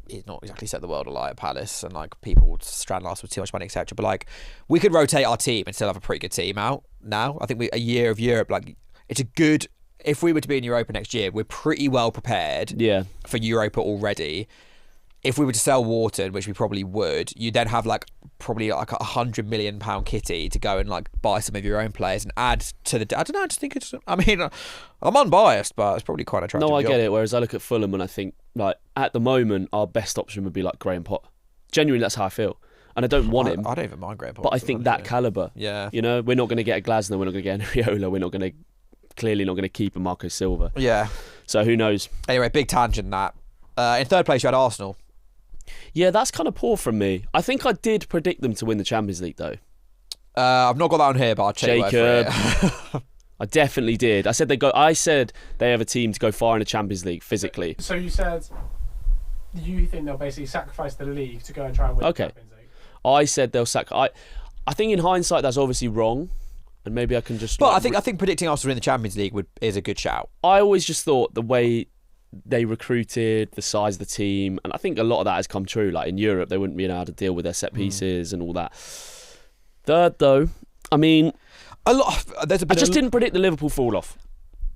he's not exactly set the world alight at Palace, and like people strand us with too much money, etc. But like we could rotate our team and still have a pretty good team out now. I think a year of Europe, like it's a good. If we were to be in Europa next year, we're pretty well prepared. For Europa already. If we were to sell Wharton, which we probably would, you then have probably like £100 million kitty to go and like buy some of your own players and add to the. I don't know. I just think it's. I mean, I'm unbiased, but it's probably quite attractive.
No, I get it. Whereas I look at Fulham and I think like at the moment our best option would be like Graham Potter. Genuinely, that's how I feel. And I don't want him.
I don't even mind Graham Potter.
But I think that calibre.
Yeah.
You know, we're not going to get a Glasner. We're not going to get an Iraola. We're not going to. Clearly not going to keep a Marco Silva.
Yeah.
So who knows?
Anyway, big tangent that. In third place, you had Arsenal.
Yeah, that's kind of poor from me. I think I did predict them to win the Champions League, though.
I've not got that on here, but I'll check
Jacob. I definitely did. I said they have a team to go far in the Champions League physically.
So you said you think they'll basically sacrifice the league to go and try and win the Champions League.
I said they'll I think in hindsight that's obviously wrong. And maybe I can just.
But I think predicting Arsenal in the Champions League is a good shout.
I always just thought the way they recruited, the size of the team, and I think a lot of that has come true. Like in Europe, they wouldn't be able to deal with their set pieces and all that. Third, though, I mean, I just didn't predict the Liverpool fall off.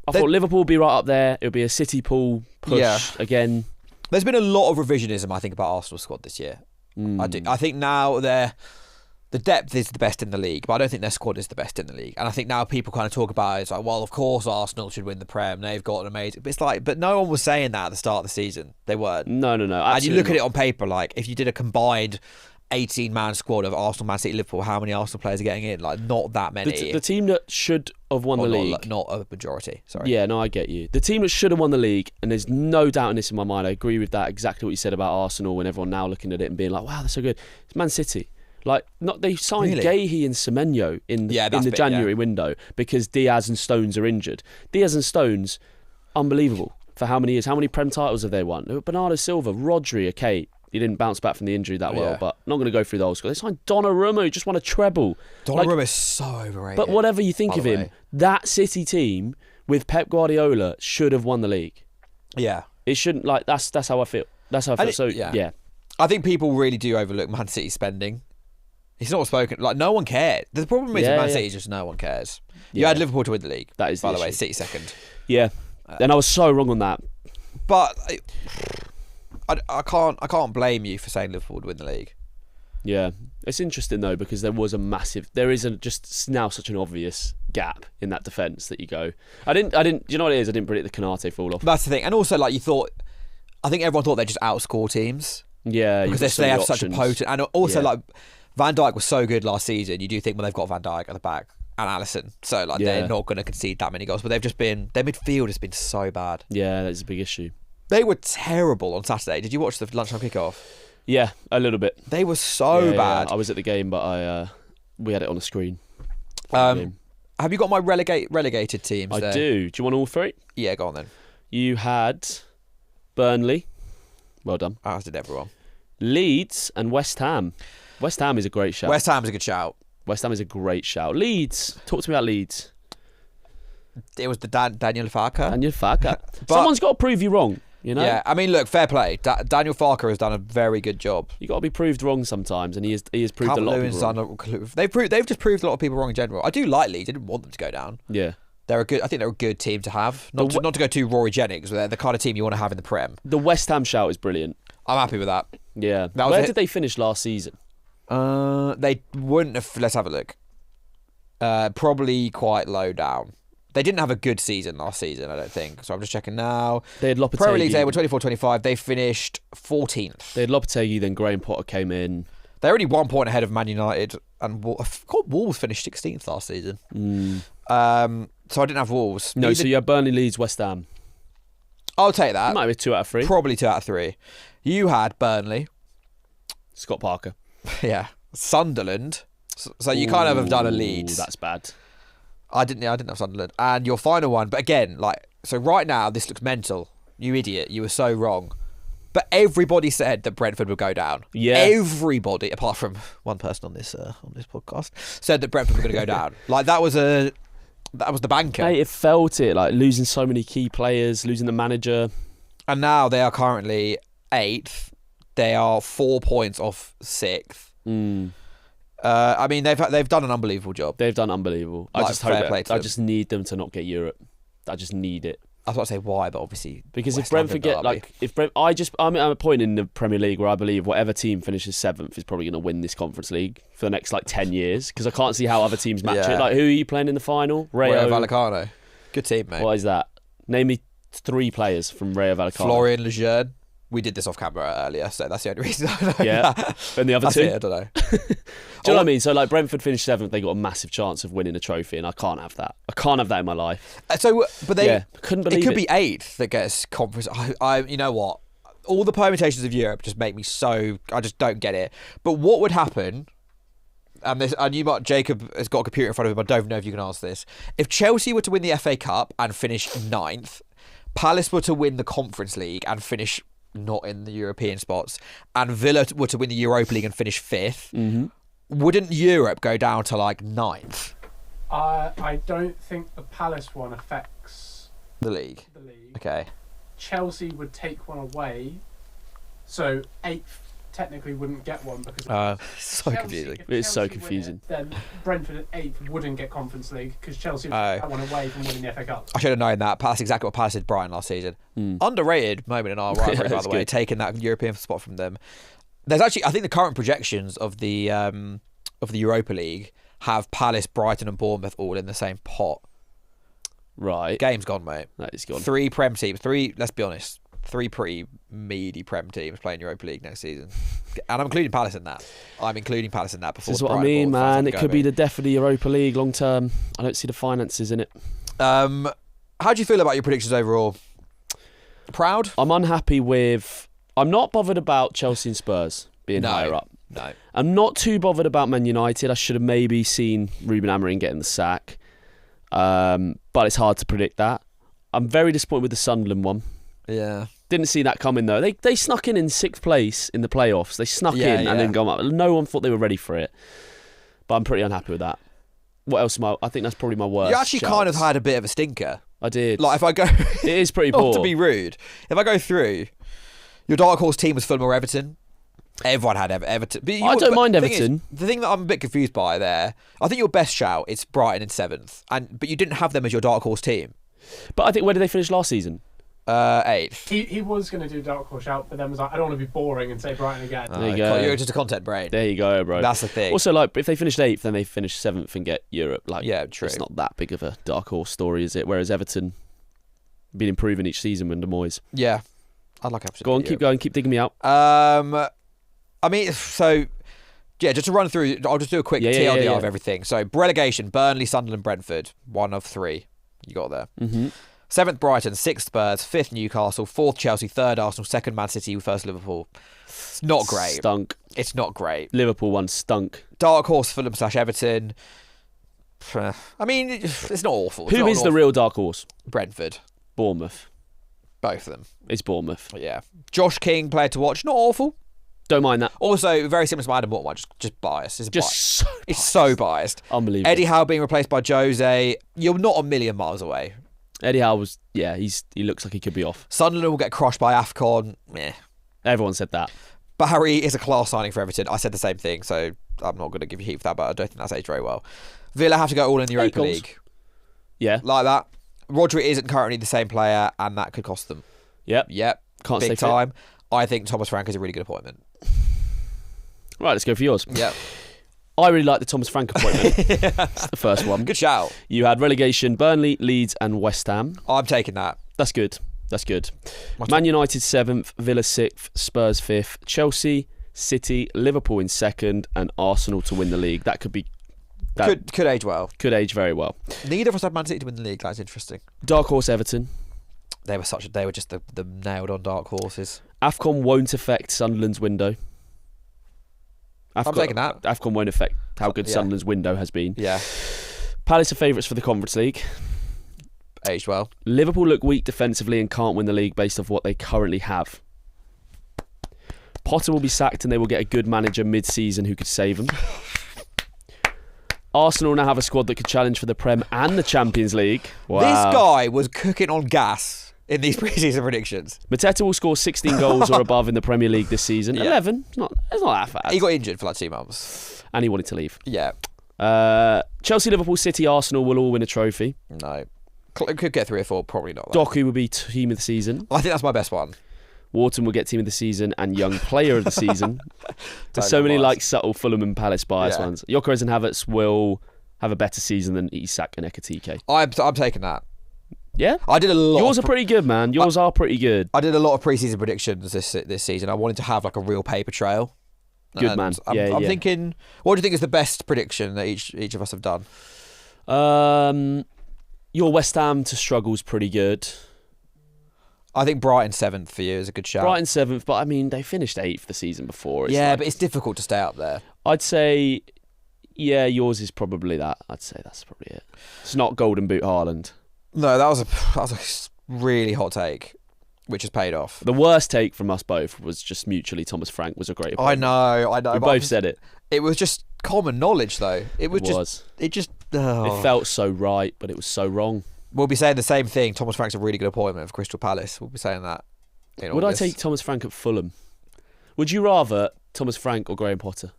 I thought Liverpool would be right up there. It would be a City pool push again. There's
been a lot of revisionism, I think, about Arsenal's squad this year. I do. I think now the depth is the best in the league, but I don't think their squad is the best in the league. And I think now people kind of talk about it, it's like, well, of course Arsenal should win the Prem. They've got an amazing... But it's like, but no one was saying that at the start of the season. They weren't.
No.
And you look at it on paper, like, if you did a combined 18-man squad of Arsenal, Man City, Liverpool, how many Arsenal players are getting in? Like, not that many.
The team that should have won the league...
Not a majority, sorry.
Yeah, no, I get you. The team that should have won the league, and there's no doubt in this in my mind, I agree with that, exactly what you said about Arsenal, and everyone now looking at it and being like, wow, they're so good. It's Man City. Like, they signed Gahey and Semenyo in the January window because Diaz and Stones are injured. Diaz and Stones, unbelievable for how many years. How many Prem titles have they won? Bernardo Silva, Rodri, okay, he didn't bounce back from the injury that well, but not going to go through the whole squad. They signed Donnarumma, who just won a treble.
Donnarumma is so overrated.
But whatever you think of him, that City team with Pep Guardiola should have won the league.
Yeah.
It shouldn't, like, that's how I feel. That's how I feel. Yeah.
I think people really do overlook Man City's spending. He's not spoken. Like, no one cared. The problem is with Man City, just no one cares. You had Liverpool to win the league.
That is,
by the way, City second.
Yeah, and I was so wrong on that.
But I can't blame you for saying Liverpool would win the league.
Yeah, it's interesting though because there is just now such an obvious gap in that defence that you go. I didn't. You know what it is? I didn't predict the Canate fall off.
That's the thing, and also like you thought. I think everyone thought they'd just outscore teams.
Yeah,
because they have such a potent, and also like. Van Dijk was so good last season. You do think, well, they've got Van Dijk at the back and Alisson, so like they're not going to concede that many goals. But their midfield has been so bad.
Yeah, that's a big issue.
They were terrible on Saturday. Did you watch the lunchtime kickoff?
Yeah, a little bit.
They were so bad.
I was at the game, but we had it on the screen.
Have you got my relegated teams there?
I do. Do you want all three?
Yeah, go on then.
You had Burnley. Well done.
As did everyone.
Leeds and West Ham. West Ham is a great shout.
West Ham's a good shout.
West Ham is a great shout. Leeds. Talk to me about Leeds.
It was the Daniel Farke.
Daniel Farke. Someone's got to prove you wrong. You know?
Yeah, I mean, look, fair play. Daniel Farke has done a very good job.
You got to be proved wrong sometimes, and he has proved a lot of people wrong.
They've just proved a lot of people wrong in general. I do like Leeds. I didn't want them to go down.
Yeah,
I think they're a good team to have. Not to go too Rory Jennings, but they're the kind of team you want to have in the Prem.
The West Ham shout is brilliant.
I'm happy with that.
Yeah. Where did they finish last season?
They wouldn't have. Let's have a look. Probably quite low down. They didn't have a good season last season, I don't think. So I'm just checking now.
They had Lopetegui.
Pro League, they were 24-25. They finished 14th.
They had Lopetegui, then Graham Potter came in.
They're only 1 point ahead of Man United. And Wolves finished 16th last season. So I didn't have Wolves.
No, so you had Burnley, Leeds, West Ham.
I'll take that.
It might be 2 out of 3.
Probably 2 out of 3. You had Burnley.
Scott Parker.
Yeah. Sunderland. So you kind of have done a Leeds.
That's bad.
I didn't have Sunderland. And your final one, but again, so right now this looks mental. You idiot, you were so wrong. But everybody said that Brentford would go down.
Yeah.
Everybody, apart from one person on this podcast, said that Brentford were going to go down. That was the banker.
Hey, it felt it, losing so many key players, losing the manager.
And now they are currently 8th. They are 4 points off 6th. I mean, they've done an unbelievable job.
They've done unbelievable. I just hope I just need them to not get Europe. I just need it.
I was about to say why, but obviously
because
West
if Brentford
London
get I'm at a point in the Premier League where I believe whatever team finishes 7th is probably going to win this Conference League for the next 10 years because I can't see how other teams match it. Who are you playing in the final?
Rayo Vallecano. Good team, mate.
What is that? Name me 3 players from Rayo Vallecano.
Florian Lejeune. We did this off camera earlier, so that's the only reason I know that.
And the other
that's
2?
I don't know.
Do you know what I mean? So Brentford finished 7th, they got a massive chance of winning a trophy, and I can't have that. I can't have that in my life.
But they
couldn't believe
it. Could be 8th that gets conference. You know what? All the permutations of Europe just make me so. I just don't get it. But what would happen? And Jacob has got a computer in front of him. I don't know if you can answer this. If Chelsea were to win the FA Cup and finish 9th, Palace were to win the Conference League and finish not in the European spots, and Villa were to win the Europa League and finish 5th, wouldn't Europe go down to 9th?
I don't think the Palace one affects
the league. Okay.
Chelsea would take one away, so 8th technically wouldn't get one because
so confusing.
It's so confusing.
Then Brentford at 8th wouldn't get Conference League because Chelsea would take that one away from winning the FA Cup.
I should have known that. That's exactly what Palace did Brighton last season. Underrated moment in our rivalry, by the way, taking that European spot from them. There's actually, I think the current projections of the Europa League have Palace, Brighton and Bournemouth all in the same pot.
Right.
Game's gone, mate.
That is gone.
3 Prem teams. Let's be honest. 3 pretty meaty Prem teams playing Europa League next season. And I'm including Palace in that. Before
this is what I mean, man. It could be the death of the Europa League long term. I don't see the finances in it.
How do you feel about your predictions overall? Proud?
I'm unhappy with... I'm not bothered about Chelsea and Spurs being higher up.
No.
I'm not too bothered about Man United. I should have maybe seen Ruben Amorim getting the sack. But it's hard to predict that. I'm very disappointed with the Sunderland one.
Yeah.
Didn't see that coming though. They snuck in 6th place in the playoffs. They snuck in and then gone up. No one thought they were ready for it. But I'm pretty unhappy with that. What else I think that's probably my worst.
You actually kind of had a bit of a stinker.
I did.
If I go...
It is pretty poor.
Not to be rude. If I go through, your dark horse team was Fulham or Everton. Everyone had Everton. But
I don't mind Everton.
The thing that I'm a bit confused by there, I think your best shout is Brighton in 7th. But you didn't have them as your dark horse team.
But I think, where did they finish last season?
8th.
He was going to do dark horse out, but then was like, I don't want to be boring and say Brighton again.
There you go.
You're just a content brain.
There you go, bro.
That's the thing.
Also, if they finished 8th, then they finish 7th and get Europe.
Yeah, true.
It's not that big of a dark horse story, is it? Whereas Everton been improving each season with the Moyes.
Yeah, I'd like Everton.
Go on, keep going, keep digging me out.
I mean, so yeah, just to run through, I'll just do a quick TLDR of everything. So relegation: Burnley, Sunderland, Brentford. 1 of 3. You got there. 7th Brighton, 6th Spurs, 5th Newcastle, 4th Chelsea, 3rd Arsenal, 2nd Man City, 1st Liverpool. It's not great.
Stunk.
It's not great.
Liverpool one stunk.
Dark horse, Fulham/Everton. I mean, it's not awful.
Who is the real dark horse?
Brentford.
Bournemouth.
Both of them.
It's Bournemouth.
Yeah. Josh King, player to watch. Not awful.
Don't mind that.
Also, very similar to my Adam Morton one. Just biased. It's so biased.
Unbelievable.
Eddie Howe being replaced by Jose. You're not a million miles away.
Eddie Howe was, he looks like he could be off.
Sunderland will get crushed by AFCON. Meh.
Everyone said that.
Barry is a class signing for Everton. I said the same thing, so I'm not going to give you heat for that, but I don't think that's aged very well. Villa have to go all in the Europa League.
Yeah.
Like that. Rodri isn't currently the same player, and that could cost them.
Yep.
Can't big time. I think Thomas Frank is a really good appointment.
Right, let's go for yours.
Yep.
I really like the Thomas Frank appointment. It's the first one.
Good shout.
You had relegation, Burnley, Leeds and West Ham.
I'm taking that.
That's good. Man United 7th, Villa 6th, Spurs 5th, Chelsea, City, Liverpool in 2nd and Arsenal to win the league. That could be...
Could age well.
Could age very well.
Neither of us had Man City to win the league. That's interesting.
Dark horse Everton.
They were just the nailed on dark horses.
AFCON won't affect Sunderland's window.
I'm taking that.
AFCON won't affect how good Sunderland's window has been.
Yeah.
Palace are favourites for the Conference League.
Aged well.
Liverpool look weak defensively and can't win the league based off what they currently have. Potter will be sacked and they will get a good manager mid-season who could save them. Arsenal now have a squad that could challenge for the Prem and the Champions League. Wow.
This guy was cooking on gas in these pre-season predictions.
Mateta will score 16 goals or above in the Premier League this season. Yeah. 11. It's not that bad.
He got injured for like 2 months.
And he wanted to leave.
Yeah.
Chelsea, Liverpool, City, Arsenal will all win a trophy.
No. Could get 3 or 4, probably not.
Doku will be team of the season.
I think that's my best one.
Wharton will get team of the season and young player of the season. There's so many like subtle Fulham and Palace bias ones. Gyökeres and Havertz will have a better season than Isak and Ekitike.
I'm taking that.
Yeah?
I did a lot.
Yours are pretty good, man. Yours are pretty good.
I did a lot of pre-season predictions this season. I wanted to have like a real paper trail.
Good, man.
I'm thinking, what do you think is the best prediction that each of us have done?
Your West Ham to struggle's pretty good.
I think Brighton 7th for you is a good shout.
Brighton 7th, but I mean, they finished 8th the season before.
But it's difficult to stay up there.
I'd say, yours is probably that. I'd say that's probably it. It's not Golden Boot Haaland.
No, that was a really hot take, which has paid off.
The worst take from us both was just mutually Thomas Frank was a great appointment.
I know.
We both said it.
It was just common knowledge, though. It
felt so right, but it was so wrong.
We'll be saying the same thing. Thomas Frank's a really good appointment for Crystal Palace. We'll be saying that.
Would I take Thomas Frank at Fulham? Would you rather Thomas Frank or Graham Potter?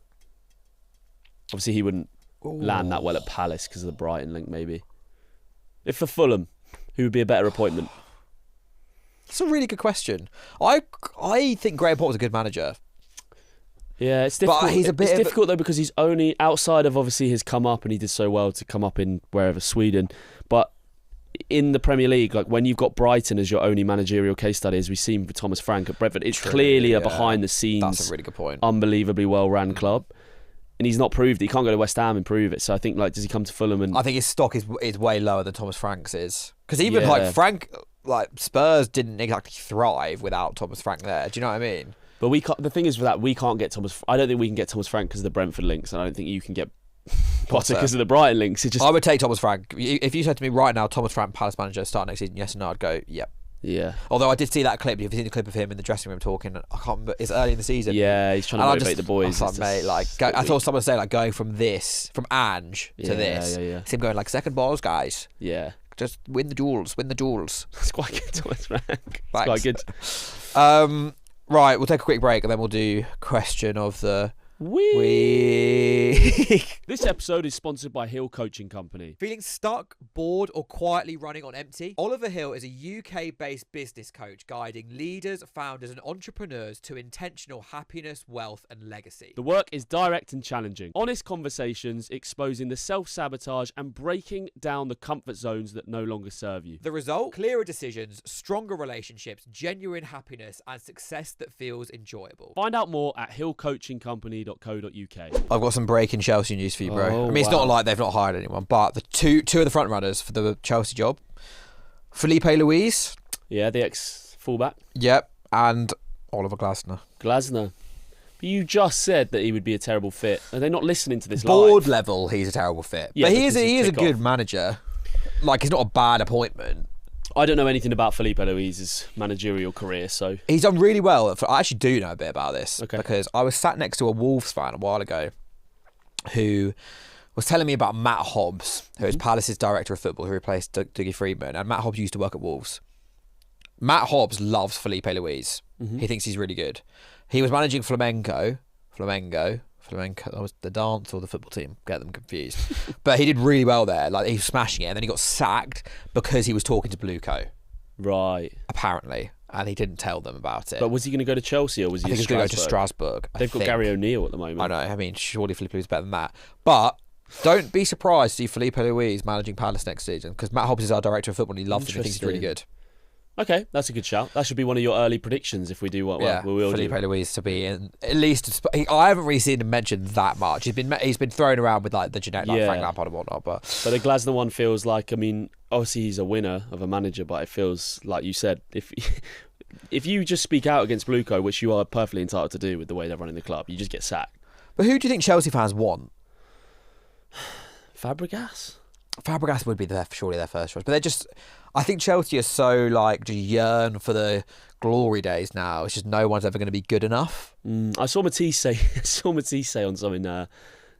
Obviously, he wouldn't land that well at Palace because of the Brighton link, maybe. If for Fulham, who would be a better appointment?
That's a really good question. I think Graham Potter's a good manager.
Yeah, it's difficult.
But it's
difficult though because he's only outside of obviously his come up, and he did so well to come up in wherever Sweden. But in the Premier League, like when you've got Brighton as your only managerial case study, as we've seen with Thomas Frank at Brentford, it's clearly a behind the scenes,
that's a really good point,
unbelievably well ran club. And he's not proved it. He can't go to West Ham and prove it. So I think, like, does he come to Fulham? And
I think his stock is way lower than Thomas Frank's is. Because even like Frank, like Spurs didn't exactly thrive without Thomas Frank there. Do you know what I mean?
But we can't, the thing is with that, we can't get Thomas. I don't think we can get Thomas Frank because of the Brentford links, and I don't think you can get Potter because of the Brighton links. I
would take Thomas Frank. If you said to me right now, Thomas Frank, Palace manager, start next season, yes or no, I'd go, yep.
Yeah.
Although I did see that clip. You've seen the clip of him in the dressing room talking. I can't remember. It's early in the season.
Yeah, he's trying to motivate the boys.
I thought someone say like going from Ange to this.
Yeah.
It's him going like second balls, guys.
Yeah.
Just win the duels.
That's quite good, Thomas Frank. That's quite good.
Right, we'll take a quick break and then we'll do question of the
week. This episode is sponsored by Hill Coaching Company.
Feeling stuck, bored, or quietly running on empty? Oliver Hill is a UK-based business coach guiding leaders, founders, and entrepreneurs to intentional happiness, wealth, and legacy.
The work is direct and challenging. Honest conversations exposing the self-sabotage and breaking down the comfort zones that no longer serve you.
The result? Clearer decisions, stronger relationships, genuine happiness, and success that feels enjoyable.
Find out more at hillcoachingcompany.co.uk.
I've got some breaking Chelsea news for you, bro.
Oh,
I mean, it's not like they've not hired anyone, but the two of the front runners for the Chelsea job Felipe Luis.
Yeah, the ex-fullback.
Yep. And Oliver Glasner.
Glasner. But you just said that he would be a terrible fit. Are they not listening to this
Board
live?
level, he's a terrible fit.
Yeah,
but he is
because
a good manager. Like, he's not a bad appointment.
I don't know anything about Felipe Luis's managerial career, so...
He's done really well. I actually do know a bit about this.
Okay.
Because I was sat next to a Wolves fan a while ago who was telling me about Matt Hobbs, who is Palace's director of football, who replaced Dougie Freedman. And Matt Hobbs used to work at Wolves. Matt Hobbs loves Felipe Luis. He thinks he's really good. He was managing Flamengo. That was the dance or the football team. Get them confused. But he did really well there. Like, he was smashing it. And then he got sacked because he was talking to Blueco.
Right.
Apparently. And he didn't tell them about it.
But was he going to go to Chelsea or was he
I think he's going to go to Strasbourg.
They've got Gary O'Neill at the moment.
I know. I mean, surely Felipe Luis is better than that. But don't be surprised to see Felipe Luis managing Palace next season, because Matt Hobbs is our director of football and he loves him and thinks he's really good.
Okay, that's a good shout. That should be one of your early predictions if we do what
Yeah,
we will
Felipe
do.
Luis to be in at least. I haven't really seen him mentioned that much. He's been thrown around with like the generic like Frank Lampard and whatnot. But
the Glasner one feels like, I mean, obviously he's a winner of a manager, but it feels like you said, if you just speak out against Blueco, which you are perfectly entitled to do with the way they're running the club, you just get sacked.
But who do you think Chelsea fans want?
Fabregas?
Fabregas would be surely their first choice, but they're just. I think Chelsea are so like just yearn for the glory days now. It's just no one's ever going to be good enough.
I saw Matisse say on something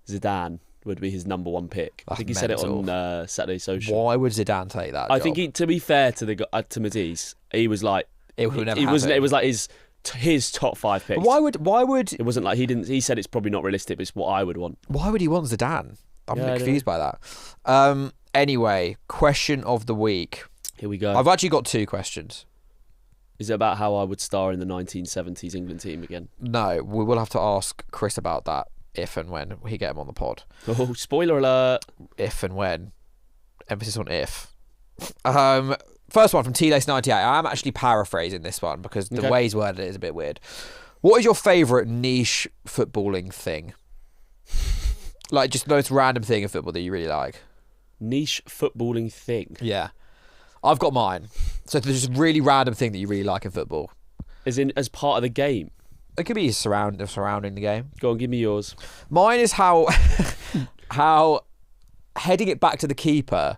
Zidane would be his number one pick.
That's
I think he said it on Saturday Social.
Why would Zidane take that?
I
job?
think to be fair to Matisse, he was like
it would never.
It was like his top 5 picks.
But why would
it wasn't like he said it's probably not realistic, but it's what I would want.
Why would he want Zidane? I'm confused by that. Anyway, question of the week.
Here we go.
I've actually got 2 questions.
Is it about how I would star in the 1970s England team again?
No, we will have to ask Chris about that if and when we get him on the pod.
Oh, spoiler alert.
If and when. Emphasis on if. First one from T-Lace98. I am actually paraphrasing this one because the way he's worded it is a bit weird. What is your favourite niche footballing thing? Like just the most random thing in football that you really like?
Niche footballing thing?
Yeah. I've got mine. So there's just a really random thing that you really like in football.
As part of the game?
It could be surrounding the game.
Go on, give me yours.
Mine is how heading it back to the keeper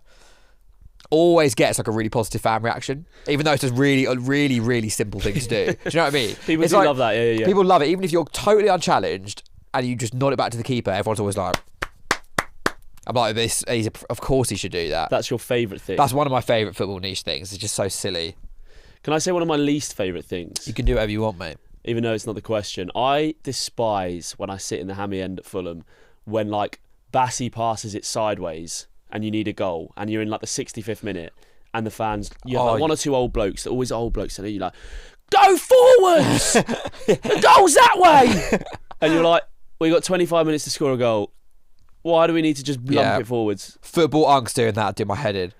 always gets like a really positive fan reaction, even though it's just a really simple thing to do. Do you know what I mean?
People do love that. Yeah.
People love it, even if you're totally unchallenged and you just nod it back to the keeper. Everyone's always like, I'm like, this. Of course he should do that.
That's your favourite thing.
That's one of my favourite football niche things. It's just so silly.
Can I say one of my least favourite things?
You can do whatever you want, mate.
Even though it's not the question. I despise when I sit in the hammy end at Fulham when like Bassey passes it sideways and you need a goal and you're in like the 65th minute and the fans, you have like 1 or 2 old blokes, they're always old blokes, and you're like, go forwards! The goal's that way! And you're like, well, you got 25 minutes to score a goal. Why do we need to just lump it forwards?
Football unks doing that do my head in.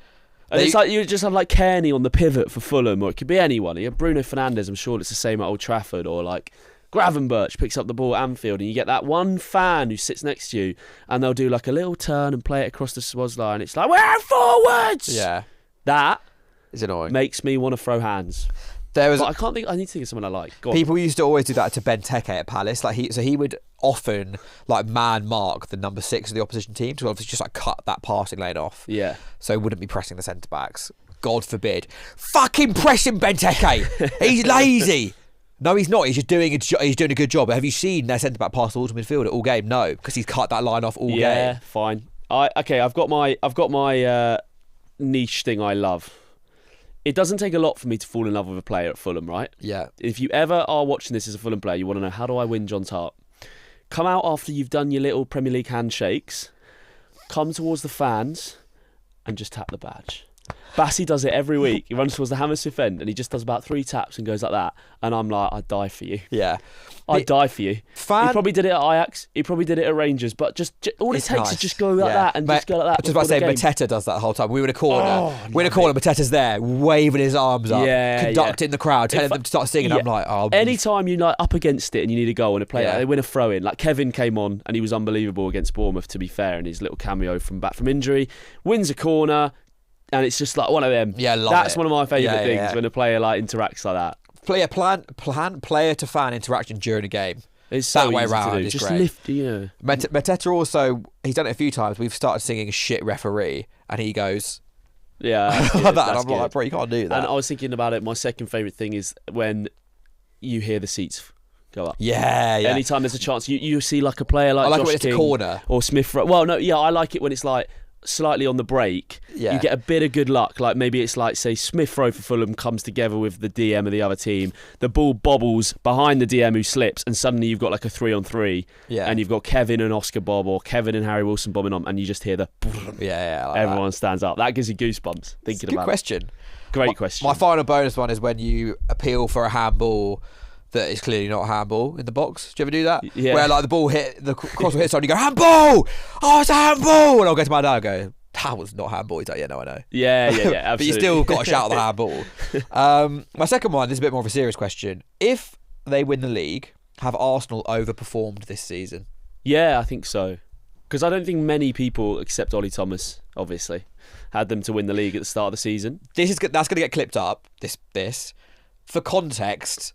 And it's like you just have like Kearney on the pivot for Fulham, or it could be anyone. You have Bruno Fernandes, I'm sure it's the same at Old Trafford, or like Gravenberch picks up the ball at Anfield, and you get that one fan who sits next to you, and they'll do like a little turn and play it across the Swaz line. It's like, we're forwards!
Yeah.
That
is annoying.
Makes me want to throw hands. But I can't think. I need to think of someone I like. Go on.
People used to always do that to Benteke at Palace. Like he would often like man mark the number 6 of the opposition team to obviously just like cut that passing lane off.
Yeah.
So he wouldn't be pressing the centre backs. God forbid. Fucking pressing Benteke. He's lazy. No, he's not. He's just doing he's doing a good job. Have you seen their centre back pass the ball to midfield all game? No, because he's cut that line off all game.
Yeah, fine. I've got my niche thing I love. It doesn't take a lot for me to fall in love with a player at Fulham, right?
Yeah.
If you ever are watching this as a Fulham player, you want to know, how do I win John's heart? Come out after you've done your little Premier League handshakes, come towards the fans, and just tap the badge. Bassey does it every week. He runs towards the Hammersmith end and he just does about 3 taps and goes like that. And I'm like, I'd die for you.
Yeah.
I'd die for you. He probably did it at Ajax. He probably did it at Rangers. But just all it takes is just go like that and just go like that.
I was just about to say, Mateta does that the whole time. We were in a corner. Mateta's there, waving his arms up, conducting the crowd, telling them to start singing. I'm like, oh.
Anytime you like up against it and you need a goal and a player, they win a throw in. Like Kevin came on and he was unbelievable against Bournemouth, to be fair, in his little cameo from back from injury. Wins a corner. And it's just like one of them.
Yeah, love
That's
it.
one of my favourite
Yeah,
things
yeah.
when a player like interacts like that.
Player to fan interaction during a game.
It's so
That way
easy
round
to do.
is
Just
great.
lift, you know.
Mateta also, he's done it a few times. We've started singing shit referee, and he goes
Yeah, that's good,
like that.
that's
And I'm like,
good.
bro, you can't do that.
And I was thinking about it. My second favourite thing is when you hear the seats go up.
yeah.
Anytime there's a chance, you see like a player like
I like
Josh
it when it's
King
a corner.
or Smith. Well, no, yeah, I like it when it's like slightly on the break.
Yeah.
You get a bit of good luck. Like maybe it's like, say, Smith Rowe for Fulham comes together with the DM of the other team. The ball bobbles behind the DM who slips, and suddenly you've got like a 3-on-3.
Yeah.
And you've got Kevin and Oscar Bob or Kevin and Harry Wilson bombing on, and you just hear the
Yeah, like
everyone stands up. That gives you goosebumps
that.
thinking
Good
about
question.
it. Great question.
My final bonus one is when you appeal for a handball that is clearly not a handball in the box. Do you ever do that?
Yeah.
Where like the ball hit, the cross will hit someone, you go, handball! Oh, it's a handball! And I'll go to my dad and go, that was not handball. He's like, yeah, no, I know.
yeah, absolutely.
But you still got to shout the handball. My second one is a bit more of a serious question. If they win the league, have Arsenal overperformed this season?
Yeah, I think so. Because I don't think many people, except Ollie Thomas, obviously, had them to win the league at the start of the season.
That's going to get clipped up. This. For context,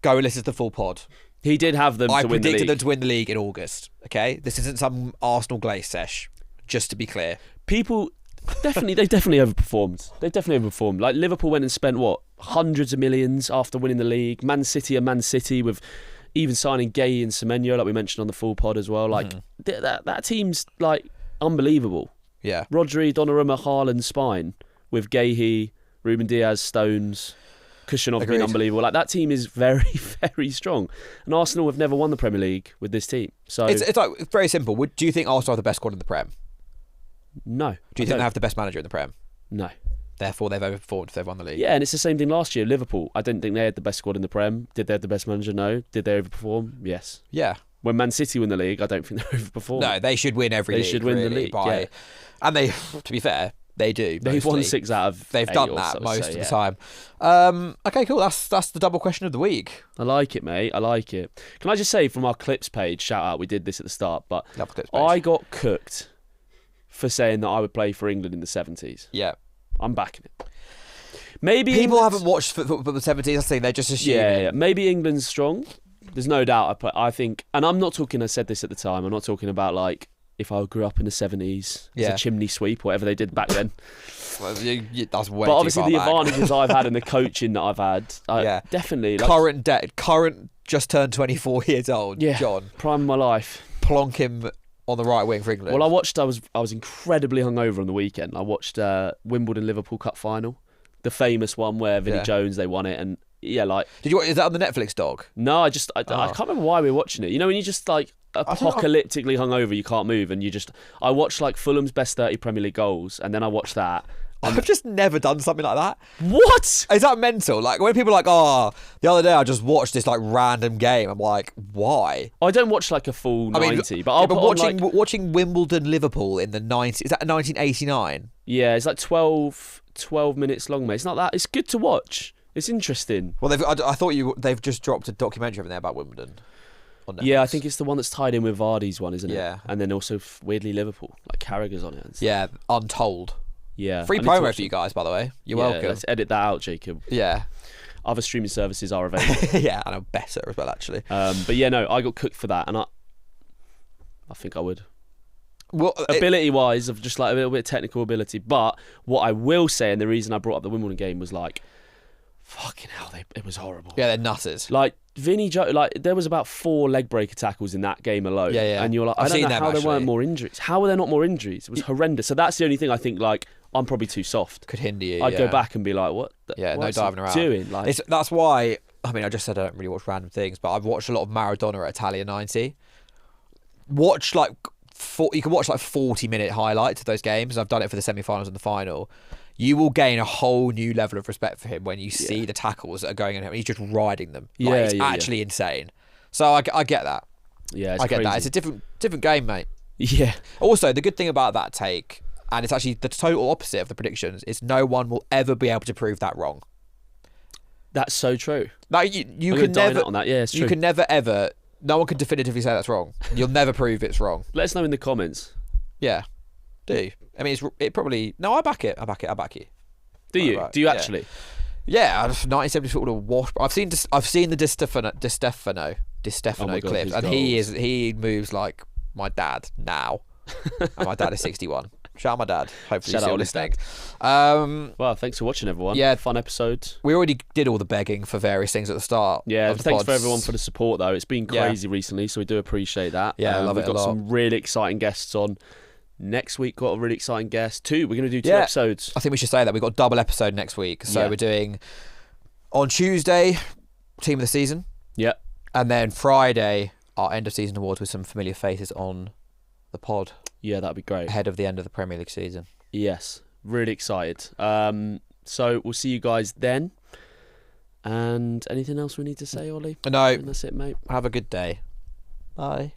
go and listen to the full pod.
He did have them
I
to win the
predicted
league.
them to win the league in August. Okay, this isn't some Arsenal glaze sesh. Just to be clear,
People they definitely overperformed. Like Liverpool went and spent hundreds of millions after winning the league. Man City with even signing Gay and Semenyo, like we mentioned on the full pod as well. Like that team's like unbelievable.
yeah.
Rodri, Donnarumma, Haaland spine with Gahey, Ruben Diaz, Stones, Kushyanov being
Agreed.
unbelievable. Like that team is very, very strong. And Arsenal have never won the Premier League with this team. So
It's like very simple. Do you think Arsenal are the best squad in the Prem?
no.
Do you think they have the best manager in the Prem?
No.
Therefore, they've overperformed if they've won the league.
Yeah, and it's the same thing last year. Liverpool, I didn't think they had the best squad in the Prem. Did they have the best manager? No. Did they overperform? Yes.
Yeah.
When Man City win the league, I don't think they overperform.
No, they should win every
They
league.
should win the
really,
league, yeah.
And they, to be fair, they do.
They've won
mostly.
6 out of
They've
8
done
or
that
so,
most
so,
of
yeah.
the time. Okay, cool. That's the double question of the week.
I like it, mate. I like it. Can I just say from our clips page, shout out, we did this at the start, but
Love the clips
I
page.
got cooked for saying that I would play for England in the 70s.
Yeah.
I'm backing it. Maybe
People
England's-
haven't watched football the 70s. I think they're just assuming.
Yeah. Maybe England's strong. There's no doubt. I think, and I'm not talking. I said this at the time. I'm not talking about like if I grew up in the 70s,
Yeah.
as a chimney sweep, whatever they did back then.
Well, that's way
But
too
obviously,
far
the
back.
advantages I've had and the coaching that I've had,
Yeah.
definitely. Like,
Current just turned 24 years old.
Yeah.
John,
prime of my life.
plonk him on the right wing for England.
Well, I was incredibly hungover on the weekend. I watched Wimbledon Liverpool Cup final, the famous one where Vinnie
Yeah.
Jones they won it, and yeah, like
Is that on the Netflix dog?
no, I can't remember why we were watching it. You know, when you just like apocalyptically hungover, you can't move, and I watched like Fulham's best 30 Premier League goals, and then I watched that.
I've just never done something like that.
What?
Is that mental? Like when people are like, oh, the other day I just watched this like random game. I'm like, why?
I don't watch like a full 90, but I'll put on, like,
watching Wimbledon Liverpool in the 90s. Is that 1989?
yeah, it's like 12 minutes long, mate. It's not that. It's good to watch. It's interesting.
Well, I thought they've just dropped a documentary over there about Wimbledon. On Netflix.
Yeah, I think it's the one that's tied in with Vardy's one, isn't it?
Yeah.
And then also weirdly Liverpool, like Carragher's on it. And stuff.
Yeah, Untold.
Yeah.
Free
I need to
promo
watch
for you
it.
guys, by the way. You're
Yeah,
welcome.
Let's edit that out, Jacob.
Yeah.
Other streaming services are available.
Yeah, I know better as well, actually.
But yeah, no, I got cooked for that, and I think I would.
Well,
Ability-wise, of just like a little bit of technical ability. But what I will say, and the reason I brought up the Wimbledon game was like, fucking hell, it was horrible.
yeah, they're nutters.
Like Vinnie Jones, like there was about 4 leg breaker tackles in that game alone.
Yeah, yeah.
And you're like,
I've
I don't
seen
know
them,
how there weren't
actually.
more injuries. How were there not more injuries? It was horrendous. So that's the only thing I think. Like I'm probably too soft.
Could hinder you.
I'd
yeah.
go back and be like, what?
Yeah, no
what's he
diving around.
doing? Like,
That's why. I mean, I just said I don't really watch random things, but I've watched a lot of Maradona at Italia 90. Watch like you can watch like 40-minute highlights of those games. I've done it for the semi-finals and the final. You will gain a whole new level of respect for him when you see the tackles that are going in him. He's just riding them. Like,
Yeah,
it's
yeah,
actually insane. So I get that.
yeah, it's
I get
crazy.
that. It's a different game, mate.
Yeah.
Also, the good thing about that take, and it's actually the total opposite of the predictions, is no one will ever be able to prove that wrong.
That's so true.
Like you
I'm
can
gonna dine
never
out on that. Yeah, it's true.
you can never ever. No one can definitively say that's wrong. You'll never prove it's wrong.
Let us know in the comments.
Yeah, do. I mean, it probably... No, I back it. I back you.
Do you?
Right.
Do you actually?
Yeah, 1970s football to wash. I've seen the Di Stefano
Oh my God,
clips,
his
and
goals.
he moves like my dad now, and my dad is 61. Shout out my dad. Hopefully,
Shout
he's
out
still
Ollie's
listening.
Well, thanks for watching, everyone.
Yeah.
Fun episode.
We already did all the begging for various things at the start.
Yeah,
of the
thanks
pods.
for everyone for the support, though. It's been
Yeah.
crazy recently, so we do appreciate that.
Yeah, I love
we've
it a
got
lot.
some really exciting guests on. Next week, got a really exciting guest. We're going to do 2
Yeah.
episodes.
I think we should say that we've got a double episode next week. So
Yeah.
we're doing on Tuesday, Team of the Season,
Yeah.
and then Friday, our end of season awards with some familiar faces on the pod
Yeah, that'd be great.
ahead of the end of the Premier League season.
Yes, really excited. So we'll see you guys then. And anything else we need to say, Ollie?
No,
And that's it, mate.
have a good day. Bye.